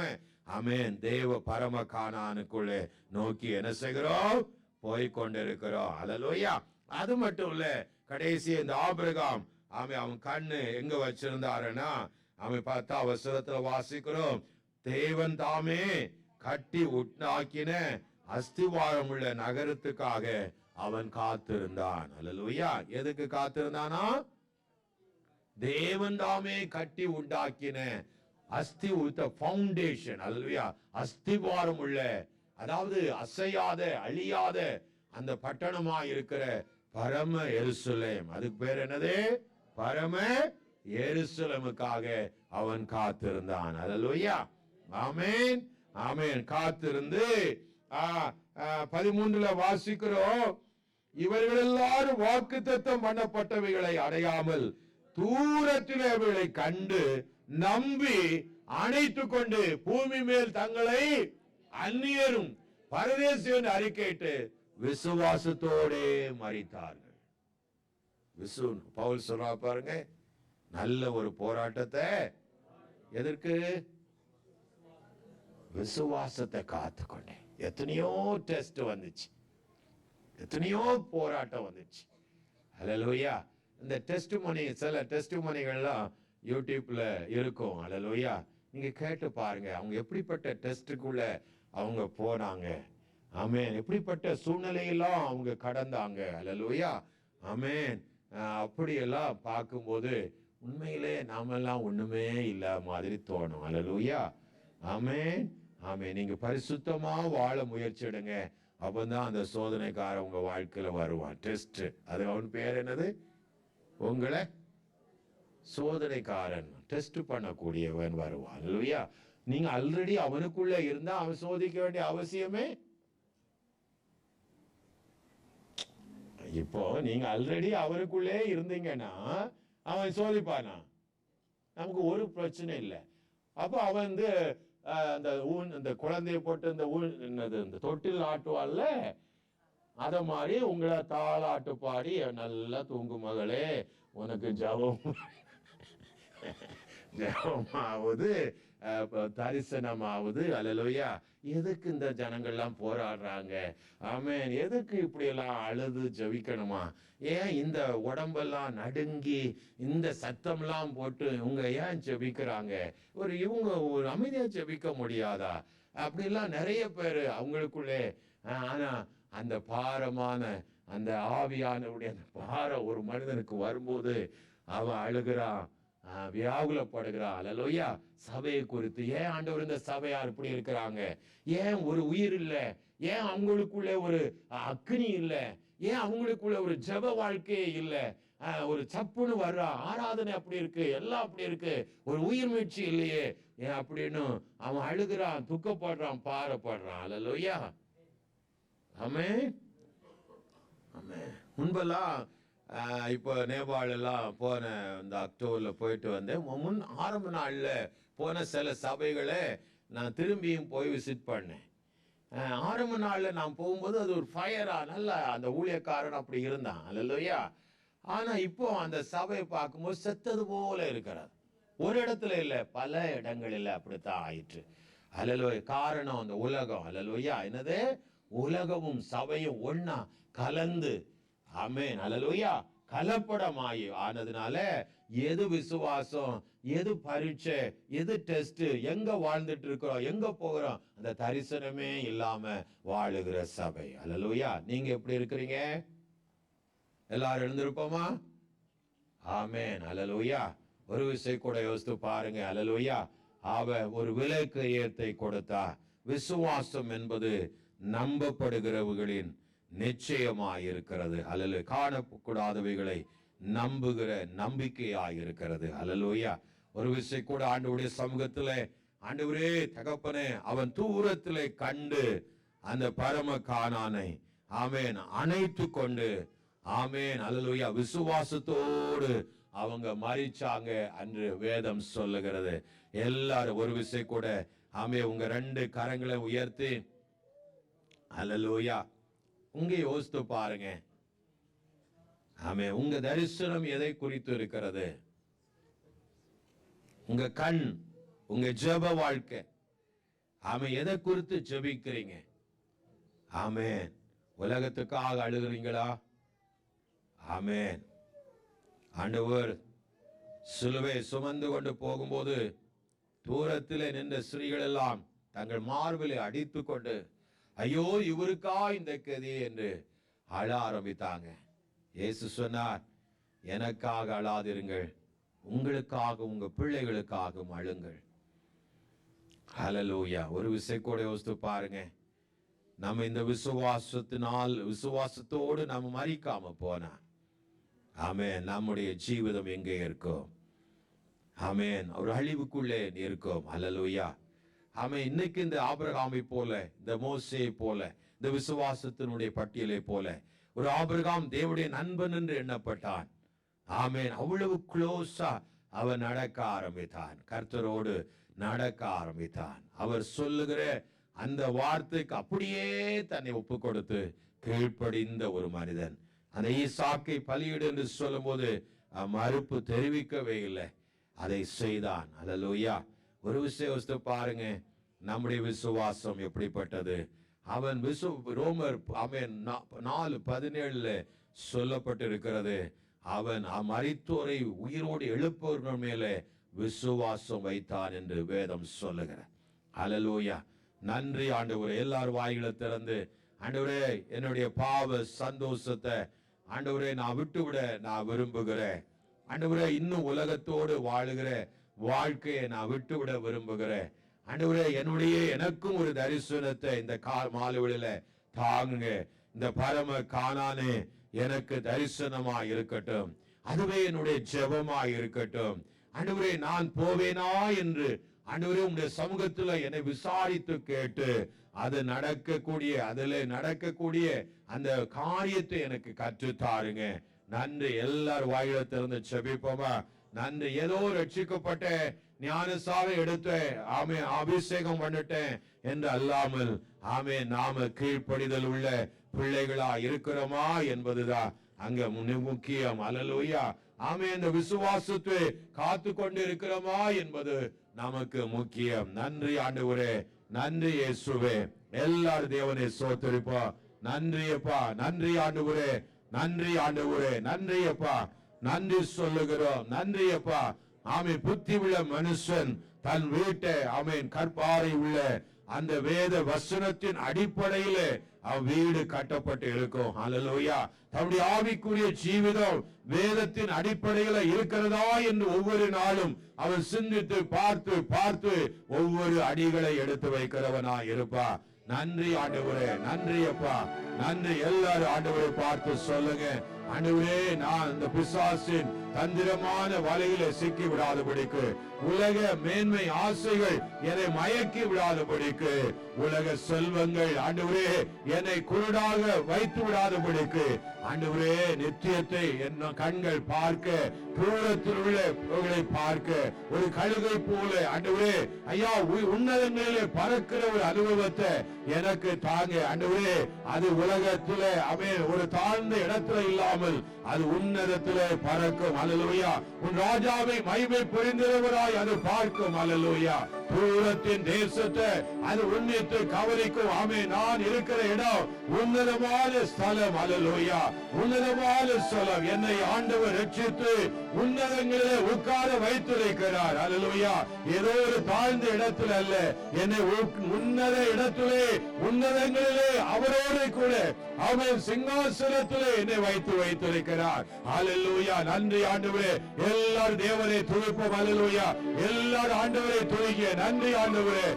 ஆமென் தேவ பரம கானானுக்குள்ளே நோக்கி என்ன செய்கிறோம், போய்கொண்டிருக்கிறோம். அல்லேலூயா. அது மட்டும் இல்ல, கடைசி இந்த ஆபிரகாம் அவன் கண்ணு எங்க வச்சிருந்தாருன்னா அவன் 10ஆம் வசனத்துல வாசிக்கிறோம், தேவன் தாமே கட்டி உண்டாக்கின அஸ்திவாரம் உள்ள நகரத்துக்காக அவன் காத்திருந்தான். அல்லேலூயா. எதுக்கு காத்திருந்தானா? தேவன் தாமே கட்டி உண்டாக்கின அஸ்தி ஃபவுண்டேஷன். அல்லேலூயா. அஸ்திவாரம் உள்ள, அதாவது அசையாத அழியாத அந்த பட்டணமா இருக்கிற பரம எருசலேம், அதுக்கு பேர் என்னது, பரம எருசலேமுக்காக அவன் காத்திருந்தான். அல்லேலூயா. ஆமென் ஆமென். காத்திருந்து 13 வாசிக்கிறோம், இவர்கள் எல்லாரும் வாக்குத்தத்தம் பண்ணப்பட்டவைகளை அடையாமல் தூரத்தில் அவைகளை கண்டு நம்பி அணைத்து கொண்டு பூமி மேல் தங்களை அந்நியரும் பரதேசியும் அறிக்கையிட்டு விசுவாசத்தோடே மரித்தார்கள். பவுல் சொல்றா பாருங்க, நல்ல ஒரு போராட்டத்தை எதற்கு, விசுவாசத்தை காத்துக்கொண்டேன். எத்தனையோ டெஸ்ட் வந்துச்சு, எத்தனையோ போராட்டம் வந்துச்சு. அல்லேலூயா. இந்த டெஸ்டிமோனி, சில டெஸ்டிமோனிகள்லாம் யூடியூப்ல இருக்கும். அல்லேலூயா. நீங்க கேட்டு பாருங்க, அவங்க எப்படிப்பட்ட டெஸ்டுக்குள்ள அவங்க போனாங்க. ஆமென். எப்படிப்பட்ட சூழ்நிலையெல்லாம் அவங்க கடந்தாங்க. அல்லேலூயா. ஆமென். அப்படியெல்லாம் பார்க்கும்போது உண்மையிலே நாமெல்லாம் ஒண்ணுமே இல்ல மாதிரி தோணும். அல்லேலூயா. ஆமென் ஆமென். நீங்க பரிசுத்தமா வாழ முயற்சி எடுங்க, அப்பதான் அந்த சோதனைக்காரன் உங்க வாழ்க்கையில வருவான். டெஸ்ட், அது அவன் பேர் என்னது, உங்களை சோதனைக்காரன், டெஸ்ட் பண்ணக்கூடியவன் வருவான். அல்லேலூயா. நீங்க ஆல்ரெடி அவனுக்குள்ள இருந்தா அவன் சோதிக்க வேண்டிய அவசியமே. இப்போ நீங்க ஆல்ரெடி அவனுக்குள்ளே இருந்தீங்கன்னா அவன் சோதிப்பானா? நமக்கு ஒரு பிரச்சனை இல்லை. அப்ப அவன் இந்த குழந்தைய போட்டு இந்த தொட்டில் ஆட்டுவாள்ல, அத மாதிரி உங்களை தாளாட்டு பாடி நல்லா தூங்கு மகளே, உனக்கு ஜபமாவது தரிசனமாவது. அல்லேலூயா. எதுக்கு இந்த ஜனங்கள்லாம் போராடுறாங்க? ஆமென். எதுக்கு இப்படி எல்லாம் அழுது ஜெபிக்கணுமா? ஏன் இந்த உடம்பெல்லாம் நடுங்கி இந்த சத்தம்லாம் போட்டு இவங்க ஏன் ஜெபிக்கிறாங்க? இவங்க ஒரு அமைதியா ஜெபிக்க முடியாதா? அப்படிலாம் நிறைய பேரு அவங்களுக்குள்ளே. ஆனா அந்த பாரமான அந்த ஆவியானவுடைய அந்த பாரம் ஒரு மனிதனுக்கு வரும்போது அவன் அழுகிறான், வியாகுலப்படுகிறான். அல்லேலூயா. சபையை குறித்து ஏன் ஆண்டவர் இந்த சபையார் இப்படி இருக்கிறாங்க? ஏன் ஒரு உயிர் இல்லை? ஏன் அவங்களுக்குள்ள ஒரு அக்னி இல்லை? ஏன் அவங்களுக்குள்ள ஒரு ஜெப வாழ்க்கையே இல்லை? ஒரு சப்புன்னு வர்றான், ஆராதனை அப்படி இருக்கு, எல்லாம் அப்படி இருக்கு, ஒரு உயிர் மீட்சி இல்லையே ஏன் அப்படின்னு அவன் அழுகிறான், துக்கப்படுறான், பாரப்படுறான். அல்லேலூயா. ஆமென். ஆமென். முன்பெல்லாம் இப்போ நேபாள் எல்லாம் போன இந்த அக்டோபர்ல போயிட்டு வந்தேன். ஆரம்ப நாள்ல போன சில சபைகளை நான் திரும்பியும் போய் விசிட் பண்ணேன். ஆரம்ப நாள்ல நான் போகும்போது அது ஒரு ஃபயரா நல்லா அந்த ஊழியக்காரன் அப்படி இருந்தான். அல்லேலூயா. ஆனா இப்போ அந்த சபையை பார்க்கும்போது செத்தது போல இருக்கிறது. ஒரு இடத்துல இல்லை, பல இடங்களில் அப்படித்தான் ஆயிற்று. அல்லேலூயா. காரணம் அந்த உலகம். அல்லேலூயா. என்னது? உலகமும் சபையும் ஒன்னா கலந்து, ஆமென், அல்லேலூயா, கலப்படமாயி ஆனதுனால எது விசுவாசம், எது பரீட்சை, எது டெஸ்ட், எங்க வாழ்ந்துட்டு இருக்கிறோம், எங்க போகிறோம், அந்த தரிசனமே இல்லாம வாழுகிற சபை. அல்லேலூயா. நீங்க எப்படி இருக்கிறீங்க? எல்லாரும் எழுந்திருப்போமா? ஆமென். அல்லேலூயா. ஒரு விஷயம் கூட யோசித்து பாருங்க. அல்லேலூயா. அவ ஒரு விலை கிரயத்தை கொடுத்தா. விசுவாசம் என்பது நம்பப்படுகிறவர்களின் நிச்சயமாயிருக்கிறது. அல்லேலூயா. காணக்கூடாதவைகளை நம்புகிற நம்பிக்கையாயிருக்கிறது. அல்லேலூயா. ஒரு விஷயம் கூட ஆண்டவருடைய சமூகத்திலே, ஆண்டவரே தகப்பனே, அவன் தூரத்திலே கண்டு அந்த பரம கானானை, ஆமென், அணைத்து கொண்டு, ஆமென், அல்லேலூயா, விசுவாசத்தோடு அவங்க மரிச்சாங்க என்று வேதம் சொல்லுகிறது. எல்லாரும் ஒரு விஷயம் கூட, ஆமே, உங்க 2 கரங்களை உயர்த்தி அல்லேலூயா உங்க யோசித்து பாருங்க. ஆமே, உங்க தரிசனம் எதை குறித்து இருக்கிறது? உங்க கண், உங்க ஜெப வாழ்க்கை, ஆமே, எதை குறித்து ஜெபிக்கிறீங்க? ஆமென். உலகத்துக்காக அழுகிறீங்களா? ஆமென். ஆண்டவர் சிலுவை சுமந்து கொண்டு போகும்போது தூரத்திலே நின்ற ஸ்திரீகள் எல்லாம் தங்கள் மார்பிலை அடித்து கொண்டு, ஐயோ இவருக்கா இந்த கதி என்று அழ ஆரம்பித்தாங்க. இயேசு சொன்னார், எனக்காக அழாதிருங்கள், உங்களுக்காக உங்க பிள்ளைகளுக்காகவும் அழுங்கள். ஹல்லேலூயா. ஒரு விஷயம் கூட யோசித்து பாருங்க. நம்ம இந்த விசுவாசத்தோடு நம்ம மரிக்காம போனா, ஆமென், நம்முடைய ஜீவிதம் எங்கே இருக்கும்? ஆமென், ஒரு அழிவுக்குள்ளே இருக்கும். ஹல்லேலூயா. ஆமென். இன்னைக்கு இந்த ஆபிரகாமை போல, இந்த மோசேயை போல, இந்த விசுவாசத்தினுடைய பட்டியலை போல ஒரு ஆபிரகாம் தேவனுடைய நண்பன் என்று எண்ணப்பட்டான். ஆமென். அவ்வளவு க்ளோஸா அவன் நடக்க ஆரம்பித்தான், கர்த்தரோடு நடக்க ஆரம்பித்தான். அவர் சொல்லுகிற அந்த வார்த்தைக்கு அப்படியே தன்னை ஒப்பு கொடுத்து கீழ்ப்படிந்த ஒரு மனிதன். அந்த ஈசாக்கை பலியிடு என்று சொல்லும் போது மறுப்பு தெரிவிக்கவே இல்லை, அதை செய்தான். அல்லேலூயா. ஒரு விஷயம் பாருங்க, நம்முடைய விசுவாசம் எப்படிப்பட்டது? அவன் ரோமர் 4:17 சொல்லப்பட்டிருக்கிறது, அவன் மரித்தோரை உயிரோடு எழுப்பவர்கள் மேலே விசுவாசம் வைத்தான் என்று வேதம் சொல்லுகிற. அல்லேலூயா. நன்றி ஆண்டவரே. எல்லாரும் வாய்களை திறந்து, ஆண்டவரே என்னுடைய பாவ சந்தோஷத்தை ஆண்டவரே நான் விட்டுவிட நான் விரும்புகிறேன். ஆண்டவரே இன்னும் உலகத்தோடு வாழுகிற வாழ்க்கையை நான் விட்டுவிட விரும்புகிறேன். ஆண்டவரே எனக்கும் ஒரு தரிசனத்தை இந்த மாலைவெளியில தாங்குங்க. இந்த பரம கானானே எனக்கு தரிசனமா இருக்கட்டும், அதுவே என்னுடைய ஜெபமா இருக்கட்டும். ஆண்டவரே நான் போவேனா என்று ஆண்டவரே உங்களுடைய சமூகத்துல என்னை விசாரித்து கேட்டு அதில் நடக்கக்கூடிய அந்த காரியத்தை எனக்கு கற்று தாருங்க. நன்றி. எல்லாரும் வாயில திறந்து செபிப்போமா? நன்றி. ஏதோ ரட்சிக்கப்பட்ட ஞானசாவை எடுத்தேன், ஆமே அபிஷேகம் பண்ணிட்டேன் என்று அல்லாமல், ஆமே நாம கீழ்ப்படிதல் உள்ள பிள்ளைகளா இருக்கிறோமா என்பதுதான் அங்க முக்கியம். அல்லேலூயா. ஆமே இந்த விசுவாசத்தை காத்து கொண்டு இருக்கிறோமா என்பது நமக்கு முக்கியம். நன்றி ஆண்டவரே, நன்றி இயேசுவே. எல்லாரும் தேவனை ஸ்தோத்திரிப்போம். நன்றி அப்பா, நன்றி ஆண்டவரே, நன்றி ஆண்டவரே, நன்றி அப்பா, நன்றி சொல்லுகிறோம். நன்றி அப்பா. ஆமே புத்தி உள்ள மனுஷன் தன் வீட்டை ஆமேன் கற்பாறை உள்ள அந்த வேத வசனத்தின் அடிப்படையிலே வீடு கட்டப்பட்டு இருக்கும். அல்லேலூயா. தன்னுடைய ஆவிக்குரிய ஜீவிதம் வேதத்தின் அடிப்படையில இருக்கிறதா என்று ஒவ்வொரு நாளும் அவன் சிந்தித்து பார்த்து பார்த்து ஒவ்வொரு அடிகளை எடுத்து வைக்கிறவனா இருப்பா. நன்றி ஆண்டவரே, நன்றி அப்பா, நன்றி. எல்லாரும் ஆண்டவரை பார்த்து சொல்லுங்க, ஆண்டவரே நான் இந்த பிசாசின் தந்திரமான வலையில சிக்கி விடாதபடிக்கு, உலக மேன்மை ஆசைகள் என்னை மயக்கி விடாதபடிக்கு, உலக செல்வங்கள் ஆண்டவரே என்னை குருடாக வைத்து விடாதபடிக்கு, ஆண்டவரே நித்தியத்தை என் கண்கள் பார்க்க, தூரத்தில் உள்ளவர்களை பார்க்க ஒரு கழுகை போல ஆண்டவரே ஐயா உன்னதங்களிலே பறக்கிற ஒரு அனுபவத்தை எனக்கு தாங்க ஆண்டவரே. அது உலகத்திலே ஒரு தாழ்ந்த இடத்துல இல்லாமல் அது உன்னதத்திலே பறக்கும். அல்லேலூயா. உன் ராஜாவை மகிமை புரிந்தவராய் அது பார்க்கும். அல்லேலூயா. தூரத்தின் தேசத்தை அது உன்னித்து கவனிக்கும். ஆமே நான் இருக்கிற இடம் உன்னதமான ஸ்தலம். அல்லேலூயா. உன்னதமான ஸ்தலம். என்னை ஆண்டவர் ரட்சித்து உன்னதங்களிலே உட்கார வைத்திருக்கிறார். அல்லேலூயா. ஏதோ ஒரு தாழ்ந்த இடத்துல அல்ல, என்னை உன்னத இடத்திலே உன்னதங்களிலே அவரோடு கூட அவன் சிங்காசனத்திலே என்னை வைத்திருக்கிறார். அல்லேலூயா. நன்றி ஆண்டவரே. எல்லாரும் தேவனை துதிப்போம். அல்லேலூயா. எல்லாரும் ஆண்டவரை துதிக்க. நன்றி ஆண்டவரே.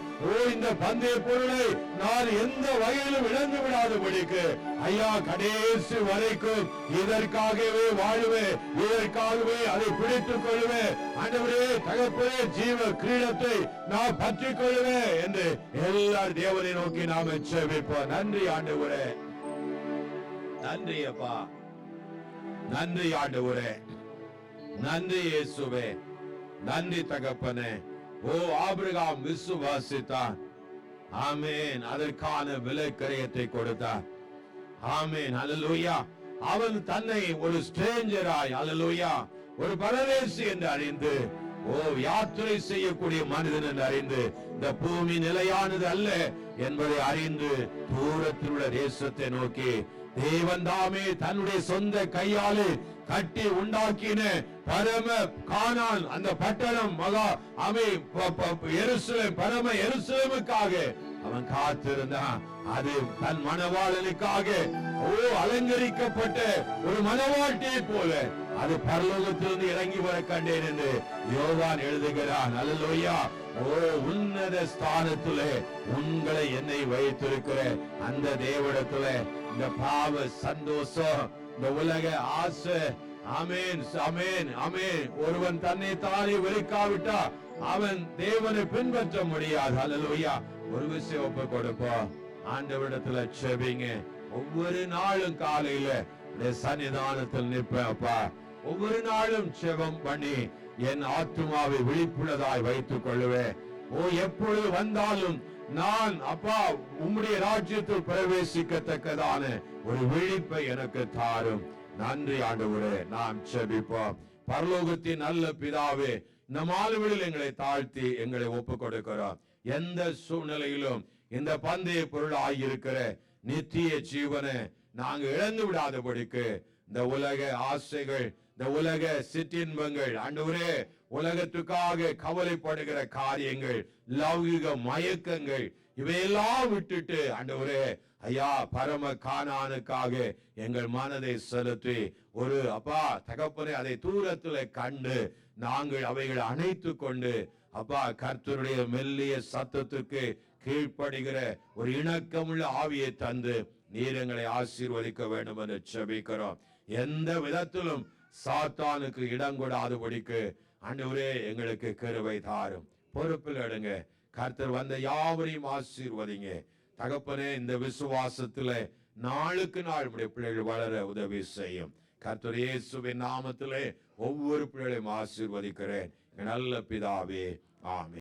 இந்த பந்தய பொருளை நான் எந்த வகையிலும் இழந்து விடாதபடிக்கு ஐயா கடைசி வரைக்கும் இதற்காகவே வாழுவேன், இதற்காகவே அதை பிடித்துக் கொள்வேன். ஆண்டவரே தகப்பனே ஜீவ கிரீடத்தை நான் பற்றிக் கொள்வேன் என்று எல்லாரும் தேவனை நோக்கி நாம ஜெபிப்போம். நன்றி ஆண்டவரே, நன்றி அப்பா, நன்றி ஆண்டவரே, நன்றி இயேசுவே, நன்றி தகப்பனே. ஓ ஆபிரகாம் விசுவாசித்தான். ஆமென். அதற்கான விலைக்கரியத்தை கொடுத்தார். ஆமென். அல்லேலூயா. அவன் தன்னை ஒரு ஸ்ட்ரேஞ்சராய் அல்லேலூயா ஒரு பரதேசி என்று அறிந்து, ஓ யாத்திரை செய்யக்கூடிய மனிதன் என்று அறிந்து, இந்த பூமி நிலையானது அல்ல என்பதை அறிந்து தூரத்தில் உள்ள தேசத்தை நோக்கி தேவன் தாமே தன்னுடைய சொந்த கையாலே கட்டி உண்டாக்கின பரம கானான் அந்த பட்டணம் மகா எருசலேம் பரம எருசலேமுக்காக அவன் காத்திருந்தான். அது தன் மணவாளனுக்காக அலங்கரிக்கப்பட்ட ஒரு மணவாட்டியை போல அது பரலோகத்திலிருந்து இறங்கி வர கண்டேன் என்று யோவான் எழுதுகிறான். அல்லேலூயா. உன்னத ஸ்தானத்திலே உங்களை என்னை வைத்திருக்கிற அந்த தேவனிடத்திலே இந்த பாவ சந்தோஷம், இந்த உலக ஆசை, ஆமென் ஆமென் ஆமென், ஒருவன் தன்னை தானே வெறுக்காவிட்டா அவன் தேவனை பின்பற்ற முடியாது. அல்லேலூயா. ஒரு விஷயம் ஒப்பு கொடுப்போம். ஆண்டவரிடத்துல செபிங்க. ஒவ்வொரு நாளும் காலையில சன்னிதானத்தில் நிற்பேன்ப்பா. ஒவ்வொரு நாளும் செபம் பண்ணி என் ஆத்துமாவை விழிப்புள்ளதாய் வைத்துக் கொள்ளுவேன். எப்பொழுது வந்தாலும் நான் அப்பா உம்முடைய ராஜ்யத்தில் பிரவேசிக்கத்தக்கதான ஒரு விழிப்பை எனக்கு தாரும். நன்றி ஆண்டவரே. நாம் செபிப்போம். பரலோகத்தின் நல்ல பிதாவே, இந்த மாலைகளில் எங்களை தாழ்த்தி எங்களை ஒப்பு கொடுக்கிறோம். எந்த சூழ்நிலையிலும் இந்த பந்தய பொருள் ஆகியிருக்கிற நித்திய ஜீவனை நாங்க இழந்து விடாதபடிக்கு இந்த உலக ஆசைகள், இந்த உலக சிற்றின்பங்கள், ஆண்டவரே உலகத்துக்காக கவலைப்படுகிற காரியங்கள், லௌகிக மயக்கங்கள் இவையெல்லாம் விட்டுட்டு ஆண்டவரே ஐயா பரம கானானுக்காக எங்கள் மனதை செலுத்தி ஒரு அப்பா தகப்பனே அதை தூரத்துல கண்டு நாங்கள் அவைகளை அணைத்து கொண்டு அப்பா கர்த்தருடைய மெல்லிய சத்தத்துக்கு கீழ்ப்படுகிற ஒரு இணக்கமுள்ள ஆவியை தந்து நீர் எங்களை ஆசீர்வதிக்க வேண்டும் என்று ஜெபிக்கிறோம். எந்த விதத்திலும் சாத்தானுக்கு இடம் கொடாதபடிக்கு ஆண்டவரே எங்களுக்கு கிருபை தாரும். பொறுப்பில் எடுங்க. கர்த்தர் வந்த யாவரையும் ஆசீர்வதிங்க தகப்பனே. இந்த விசுவாசத்துல நாளுக்கு நாள் உடைய பிள்ளைகள் வளர உதவி செய்யும். கர்த்தர் இயேசுவின் நாமத்திலே ஒவ்வொரு பிள்ளைகளையும் ஆசீர்வதிக்கிறேன். நல்ல பிதாவே, ஆமென்.